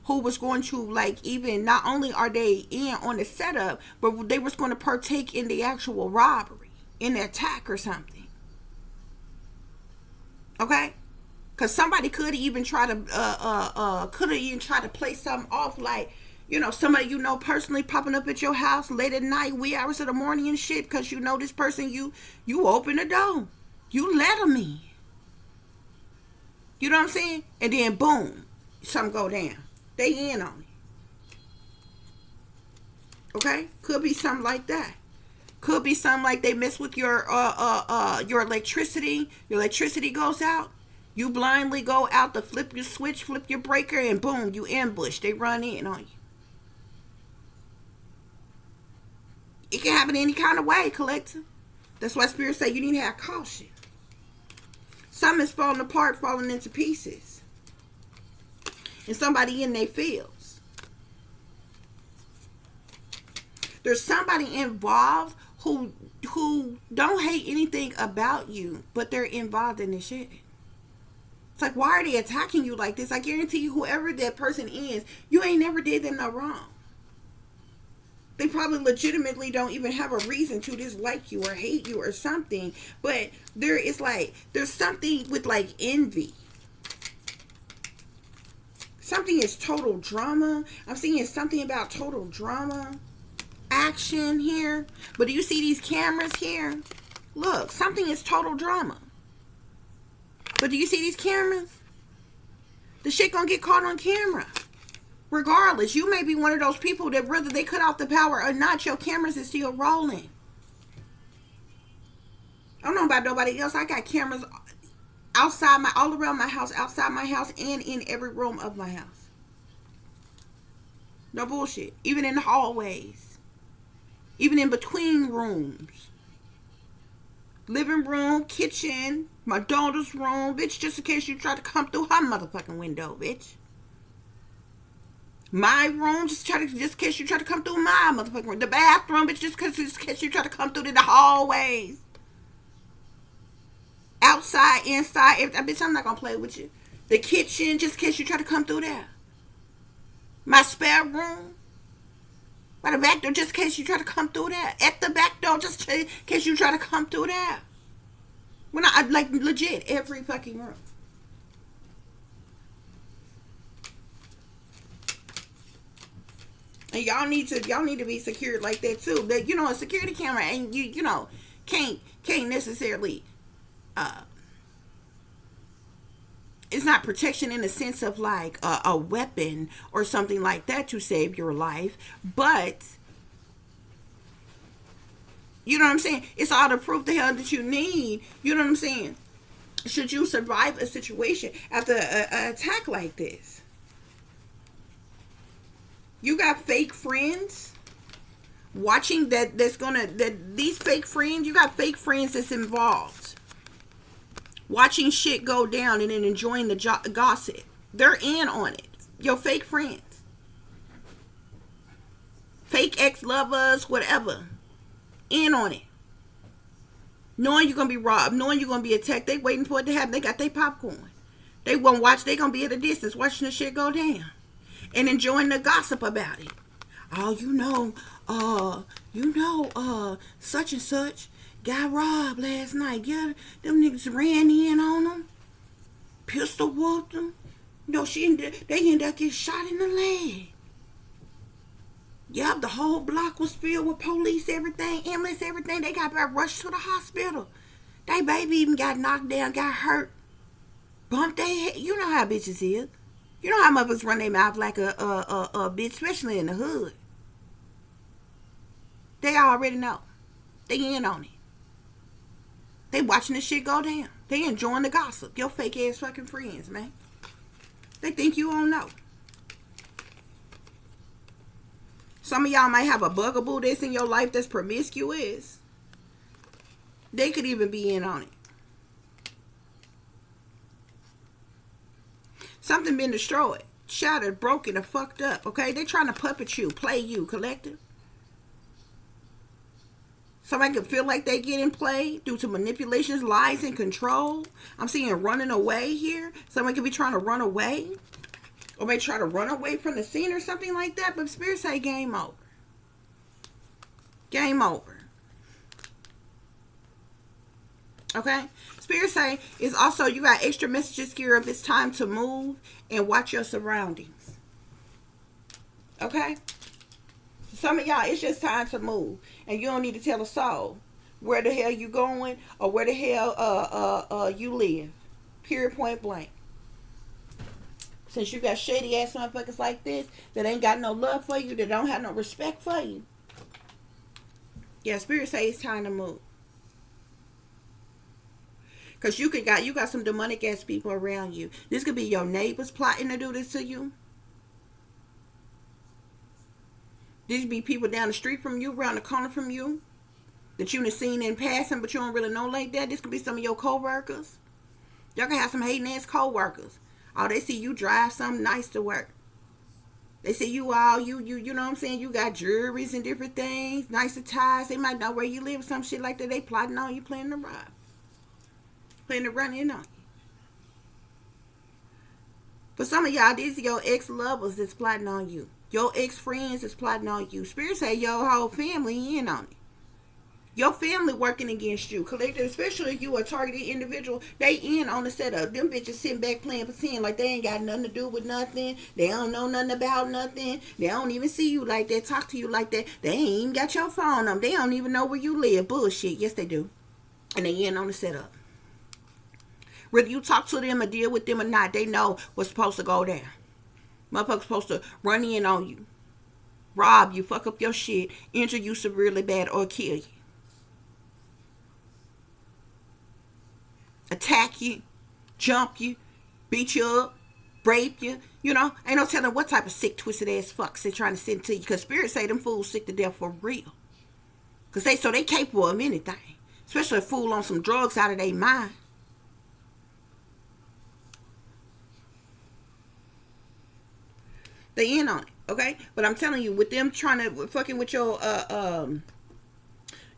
who was going to, like, even not only are they in on the setup, but they was going to partake in the actual robbery, in the attack or something. Okay? Because somebody could even try to play something off, like, you know, somebody you know personally popping up at your house late at night, wee hours of the morning and shit, because you know this person, you open the door. You let them in. You know what I'm saying? And then boom, something go down. They in on it. Okay? Could be something like that. Could be something like they mess with your electricity. Your electricity goes out. You blindly go out to flip your switch, flip your breaker, and boom, you ambush. They run in on you. It can happen any kind of way, collector. That's why Spirit say you need to have caution. Something's falling apart, falling into pieces. And somebody in their fields. There's somebody involved who don't hate anything about you, but they're involved in this shit. It's like, why are they attacking you like this? I guarantee you, whoever that person is, you ain't never did them no wrong. They probably legitimately don't even have a reason to dislike you or hate you or something. But there's something with like envy. Something is total drama. I'm seeing something about total drama. Action here. But do you see these cameras here? Look, something is total drama. But do you see these cameras? The shit gonna get caught on camera. Regardless, you may be one of those people that whether they cut off the power or not, your cameras is still rolling. I don't know about nobody else. I got cameras outside all around my house, outside my house, and in every room of my house. No bullshit. Even in the hallways. Even in between rooms. Living room, kitchen, my daughter's room, bitch, just in case you try to come through her motherfucking window, bitch. My room, just in case you try to come through my motherfucking room. The bathroom, bitch, just in case you try to come through the hallways. Outside, inside, bitch, I'm not gonna play with you. The kitchen, just in case you try to come through there. My spare room. By the back door, just in case you try to come through there. At the back door, just in case you try to come through there. When I like legit every fucking room. And y'all need to be secured like that too. That, you know, a security camera and you know can't necessarily it's not protection in the sense of like a weapon or something like that to save your life, but you know what I'm saying? It's all the proof the hell that you need. You know what I'm saying? Should you survive a situation after an attack like this? You got fake friends watching these fake friends, you got fake friends that's involved. Watching shit go down and then enjoying the gossip. They're in on it. Your fake friends. Fake ex-lovers, whatever. In on it. Knowing you're going to be robbed. Knowing you're going to be attacked. They waiting for it to happen. They got their popcorn. They won't watch. They going to be at a distance watching the shit go down. And enjoying the gossip about it. Oh, such and such got robbed last night. Yeah, them niggas ran in on them. Pistol whooped them. You know, they ended up getting shot in the leg. Yep, the whole block was filled with police, everything, ambulance, everything. They got rushed to the hospital. They baby even got knocked down, got hurt. Bumped their head. You know how bitches is. You know how mothers run their mouth like a bitch, especially in the hood. They already know. They in on it. They watching the shit go down. They enjoying the gossip. Your fake ass fucking friends, man. They think you don't know. Some of y'all might have a bugaboo that's in your life that's promiscuous. They could even be in on it. Something been destroyed, shattered, broken, or fucked up. Okay, they trying to puppet you, play you, collective. Somebody could feel like they getting played due to manipulations, lies, and control. I'm seeing running away here. Somebody could be trying to run away. Or may try to run away from the scene or something like that. But Spirit say game over. Game over. Okay? Spirit say is also you got extra messages here of it's time to move and watch your surroundings. Okay? Some of y'all, it's just time to move. And you don't need to tell a soul where the hell you going or where the hell you live. Period, point blank. Since you got shady ass motherfuckers like this that ain't got no love for you, that don't have no respect for you. Yeah, Spirit say it's time to move. Cause you got some demonic ass people around you. This could be your neighbors plotting to do this to you. These be people down the street from you, around the corner from you, that you done seen in passing, but you don't really know like that. This could be some of your co-workers. Y'all can have some hating ass co-workers. Oh, they see you drive something nice to work. They see you all, you know what I'm saying? You got jewelries and different things, nice ties. They might know where you live, some shit like that. They plotting on you, planning to rob. Planning to run in on you. For some of y'all, these are your ex-lovers that's plotting on you. Your ex-friends that's plotting on you. Spirit say your whole family in on it. Your family working against you. Collective, especially if you a targeted individual, they in on the setup. Them bitches sitting back playing pretend like they ain't got nothing to do with nothing. They don't know nothing about nothing. They don't even see you like that, talk to you like that. They ain't even got your phone number. They don't even know where you live. Bullshit. Yes, they do. And they in on the setup. Whether you talk to them or deal with them or not, they know what's supposed to go down. Motherfuckers supposed to run in on you, rob you, fuck up your shit, injure you severely bad, or kill you. Attack you, jump you, beat you up, rape you. You know, ain't no telling what type of sick, twisted ass fucks they trying to send to you. Because Spirit say them fools sick to death for real. Because they capable of anything. Especially a fool on some drugs out of their mind. They in on it, okay? But I'm telling you, with them trying to fucking with your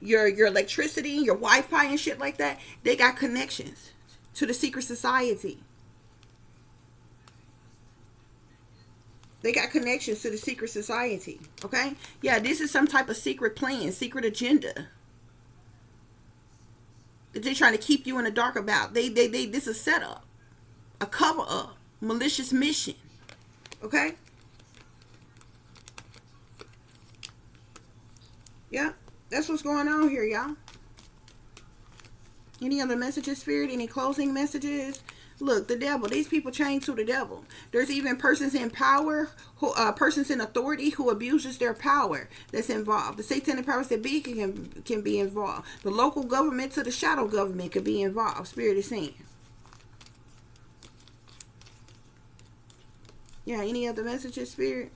electricity, your Wi-Fi and shit like that, they got connections to the secret society. They got connections to the secret society, okay? Yeah, this is some type of secret plan, secret agenda that they're trying to keep you in the dark about. This is a setup, a cover up, malicious mission, okay? Yeah, that's what's going on here, y'all. Any other messages, Spirit? Any closing messages? Look, the devil. These people chained to the devil. There's even persons in power, persons in authority who abuses their power that's involved. The satanic powers that be can be involved. The local government to the shadow government could be involved. Spirit is saying. Yeah, any other messages, Spirit?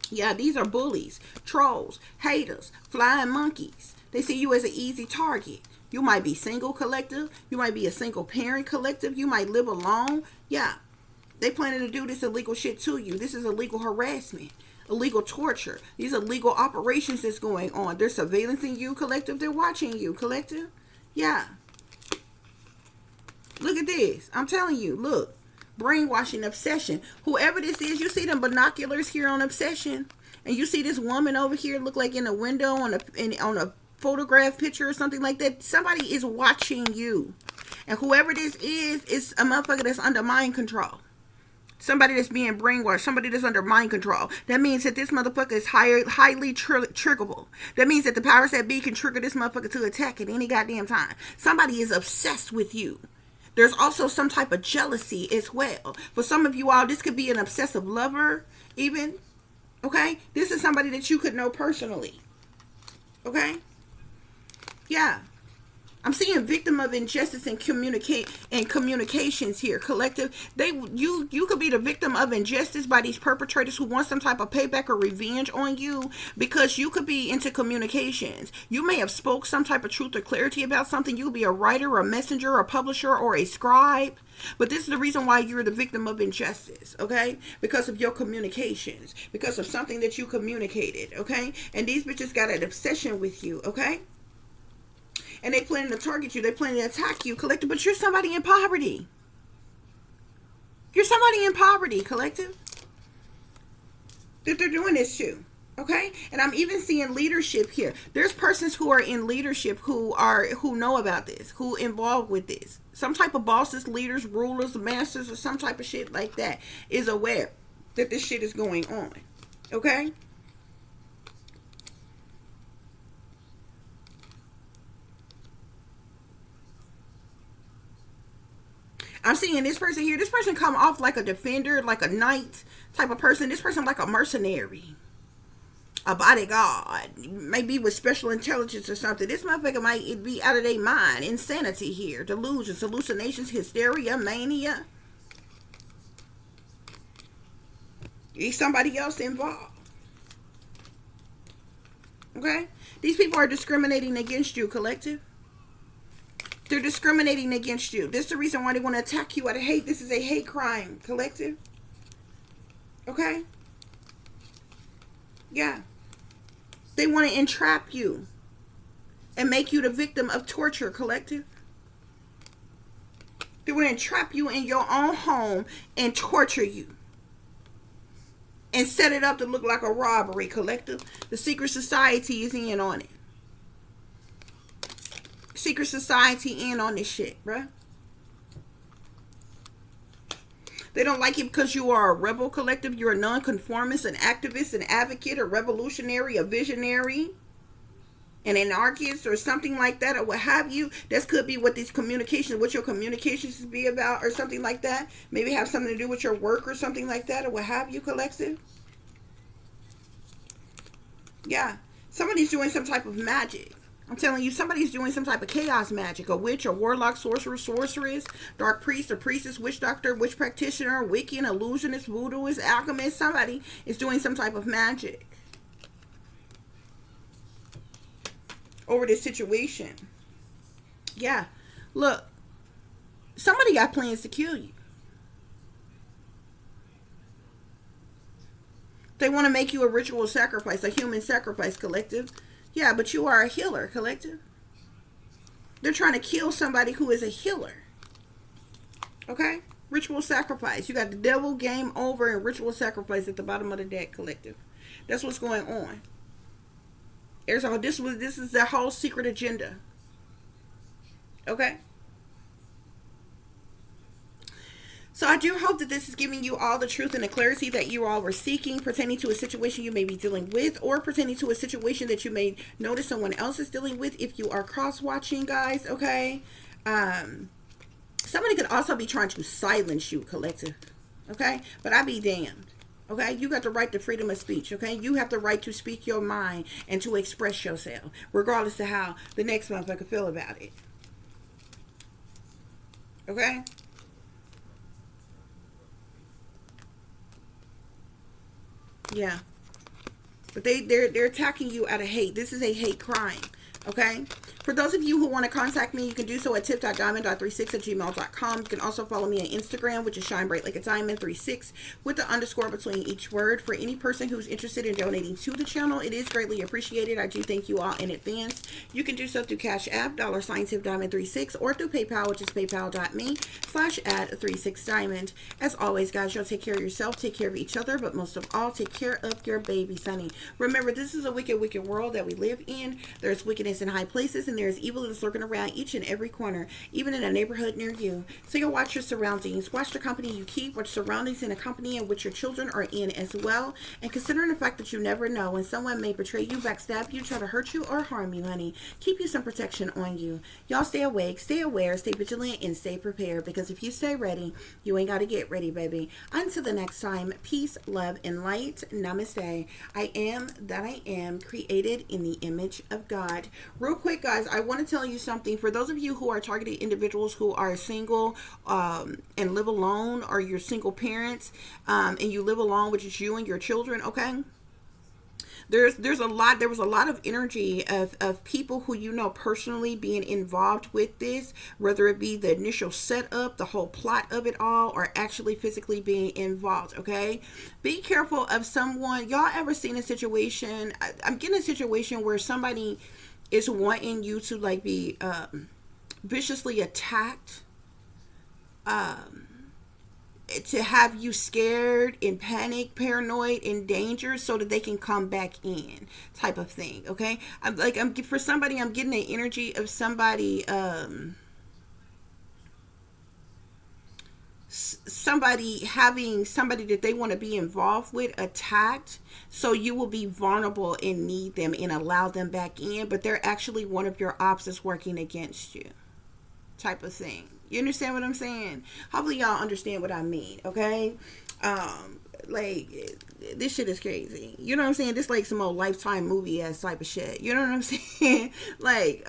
Yeah, these are bullies, trolls, haters, flying monkeys. They see you as an easy target. You might be single, collective. You might be a single parent, collective. You might live alone. Yeah, they planning to do this illegal shit to you. This is illegal harassment, illegal torture. These are legal operations that's going on. They're surveillancing you, collective. They're watching you, collective. Yeah. Look at this. I'm telling you, look. Brainwashing, obsession. Whoever this is, you see them binoculars here on obsession, and you see this woman over here look like in a window on a photograph picture or something like that. Somebody is watching you, and whoever this is a motherfucker that's under mind control. Somebody that's being brainwashed. Somebody that's under mind control. That means that this motherfucker is highly triggerable. That means that the powers that be can trigger this motherfucker to attack at any goddamn time. Somebody is obsessed with you. There's also some type of jealousy as well. For some of you all, this could be an obsessive lover even. Okay? This is somebody that you could know personally. Okay? Yeah. I'm seeing victim of injustice and communications here, collective. You could be the victim of injustice by these perpetrators who want some type of payback or revenge on you, because you could be into communications. You may have spoke some type of truth or clarity about something. You could be a writer, a messenger, a publisher, or a scribe. But this is the reason why you're the victim of injustice, okay? Because of your communications, because of something that you communicated, okay? And these bitches got an obsession with you, okay? And they planning to target you. They planning to attack you, collective. But you're somebody in poverty. You're somebody in poverty, collective. That they're doing this to. Okay? And I'm even seeing leadership here. There's persons who are in leadership who know about this, who involved with this. Some type of bosses, leaders, rulers, masters, or some type of shit like that is aware that this shit is going on. Okay? I'm seeing this person here. This person come off like a defender, like a knight type of person. This person like a mercenary, a bodyguard, maybe with special intelligence or something. This motherfucker might be out of their mind. Insanity here. Delusions, hallucinations, hysteria, mania. Is somebody else involved? Okay? These people are discriminating against you, collective. They're discriminating against you. This is the reason why they want to attack you out of hate. This is a hate crime, collective. Okay? Yeah. They want to entrap you and make you the victim of torture, collective. They want to entrap you in your own home and torture you. And set it up to look like a robbery, collective. The secret society is in on it. Secret society in on this shit, bruh. They don't like it because you are a rebel, collective. You're a nonconformist, an activist, an advocate, a revolutionary, a visionary, an anarchist, or something like that, or what have you. This could be what these communications, what your communications be about, or something like that. Maybe have something to do with your work or something like that, or what have you, collective. Yeah. Somebody's doing some type of magic. I'm telling you, somebody's doing some type of chaos magic. A witch, a warlock, sorcerer, sorceress, dark priest, or priestess, witch doctor, witch practitioner, Wiccan, illusionist, voodooist, alchemist. Somebody is doing some type of magic over this situation. Yeah. Look, somebody got plans to kill you. They want to make you a ritual sacrifice, a human sacrifice, collective. Yeah, but you are a healer, collective. They're trying to kill somebody who is a healer. Okay? Ritual sacrifice. You got the devil, game over, and ritual sacrifice at the bottom of the deck, collective. That's what's going on. This is the whole secret agenda. Okay? So I do hope that this is giving you all the truth and the clarity that you all were seeking pertaining to a situation you may be dealing with, or pertaining to a situation that you may notice someone else is dealing with if you are cross-watching, guys, okay? Somebody could also be trying to silence you, collective, okay? But I be damned, okay? You got the right to freedom of speech, okay? You have the right to speak your mind and to express yourself, regardless of how the next motherfucker feel about it, okay? Yeah. But they're attacking you out of hate. This is a hate crime. Okay? For those of you who want to contact me, you can do so at tip.diamond.36@gmail.com. You can also follow me on Instagram, which is Shine Bright Like a Diamond 36, with the underscore between each word. For any person who's interested in donating to the channel, it is greatly appreciated. I do thank you all in advance. You can do so through CASHAPP, $tip-diamond36, or through PayPal, which is paypal.me/@36diamond. As always, guys, y'all take care of yourself, take care of each other, but most of all, take care of your babies, honey. Remember, this is a wicked, wicked world that we live in. There's wickedness in high places, and there's evil that's lurking around each and every corner, even in a neighborhood near you. So you'll watch your surroundings, watch the company you keep, watch surroundings in a company in which your children are in as well. And considering the fact that you never know when someone may betray you, backstab you, try to hurt you, or harm you, honey, keep you some protection on you. Y'all stay awake, stay aware, stay vigilant, and stay prepared, because if you stay ready, you ain't got to get ready, baby. Until the next time, peace, love, and light. Namaste. I am that I am, created in the image of God. Real quick, guys, I want to tell you something. For those of you who are targeted individuals who are single and live alone, or you're single parents and you live alone with just you and your children, okay? There was a lot of energy of people who you know personally being involved with this, whether it be the initial setup, the whole plot of it all, or actually physically being involved, okay? Be careful of someone. Y'all ever seen a situation? I'm getting a situation where somebody is wanting you to like be viciously attacked, to have you scared and panic, paranoid, in danger, so that they can come back in, type of thing. Okay, for somebody, I'm getting the energy of somebody, somebody having somebody that they want to be involved with attacked, so you will be vulnerable and need them and allow them back in, but they're actually one of your ops that's working against you, type of thing. You understand what I'm saying? Hopefully y'all understand what I mean, okay? Like, this shit is crazy. You know what I'm saying? This like some old Lifetime movie ass type of shit. You know what I'm saying? Like,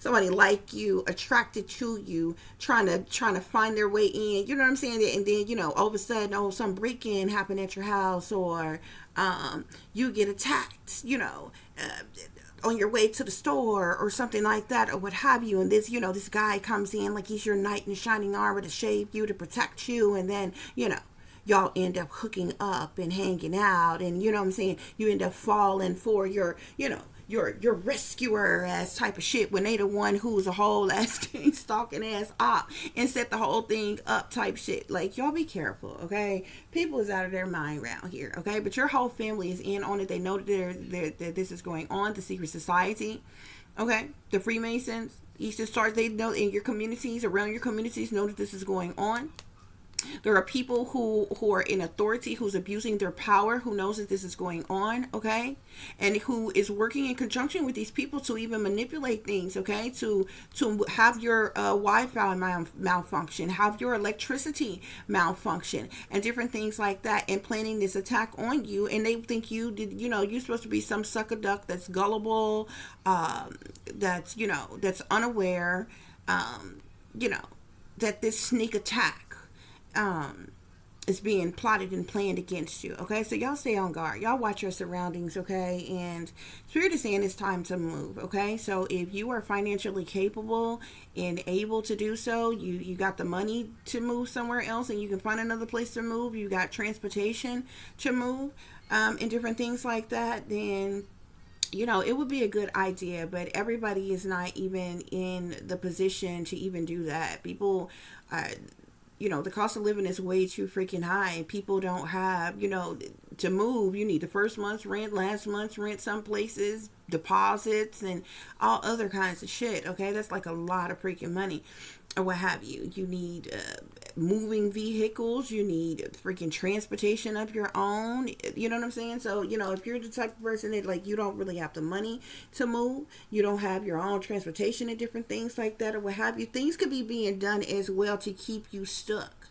somebody like you, attracted to you, trying to find their way in. You know what I'm saying? And then, you know, all of a sudden, oh, some break in happened at your house, or you get attacked. You know. On your way to the store or something like that, or what have you, and this, you know, this guy comes in like he's your knight in shining armor to save you, to protect you, and then, you know, y'all end up hooking up and hanging out, and, you know what I'm saying, you end up falling for your, you know, your rescuer ass type of shit, when they the one who's a whole ass stalking ass op and set the whole thing up type shit. Like, y'all be careful, okay? People is out of their mind around here, okay? But your whole family is in on it. They know that this is going on. The secret society, okay? The Freemasons, Eastern Stars, they know in your communities, around your communities, know that this is going on. There are people who are in authority, who's abusing their power, who knows that this is going on, okay? And who is working in conjunction with these people to even manipulate things, okay? To have your Wi-Fi malfunction, have your electricity malfunction, and different things like that, and planning this attack on you. And they think you did, you know, you're supposed to be some sucker duck that's gullible, that's, you know, that's unaware, you know, that this sneak attack is being plotted and planned against you, okay? So y'all stay on guard. Y'all watch your surroundings, okay? And Spirit is saying it's time to move, okay? So if you are financially capable and able to do so, you got the money to move somewhere else, and you can find another place to move, you got transportation to move, and different things like that, then, you know, it would be a good idea. But everybody is not even in the position to even do that. People, you know, the cost of living is way too freaking high, and people don't have, you know, to move, you need the first month's rent, last month's rent, some places, deposits, and all other kinds of shit, okay? That's like a lot of freaking money, or what have you. You need moving vehicles, you need freaking transportation of your own, you know what I'm saying? So, you know, if you're the type of person that, like, you don't really have the money to move, you don't have your own transportation and different things like that, or what have you, things could be being done as well to keep you stuck,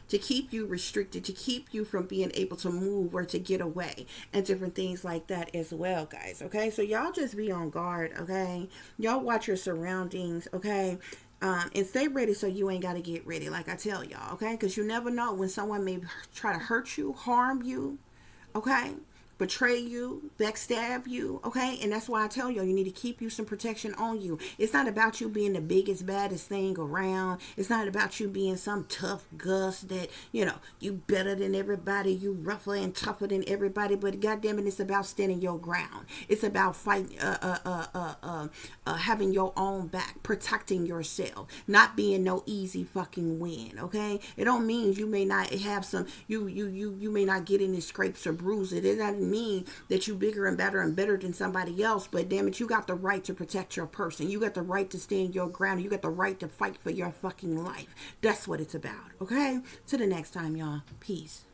to keep you restricted, to keep you from being able to move or to get away, and different things like that as well, guys, okay? So y'all just be on guard, okay? Y'all watch your surroundings, okay? And stay ready so you ain't got to get ready, like I tell y'all, okay? Because you never know when someone may try to hurt you, harm you, okay? Betray you, backstab you, okay? And that's why I tell you, you need to keep you some protection on you. It's not about you being the biggest, baddest thing around. It's not about you being some tough Gus that, you know, you better than everybody, you rougher and tougher than everybody. But goddamn it, it's about standing your ground. It's about fighting, having your own back, protecting yourself, not being no easy fucking win, okay? It don't mean you may not have some, you may not get any scrapes or bruises. It doesn't mean that you bigger and better than somebody else, but damn it, you got the right to protect your person. You got the right to stand your ground. You got the right to fight for your fucking life. That's what it's about, okay? Till the next time, y'all. Peace.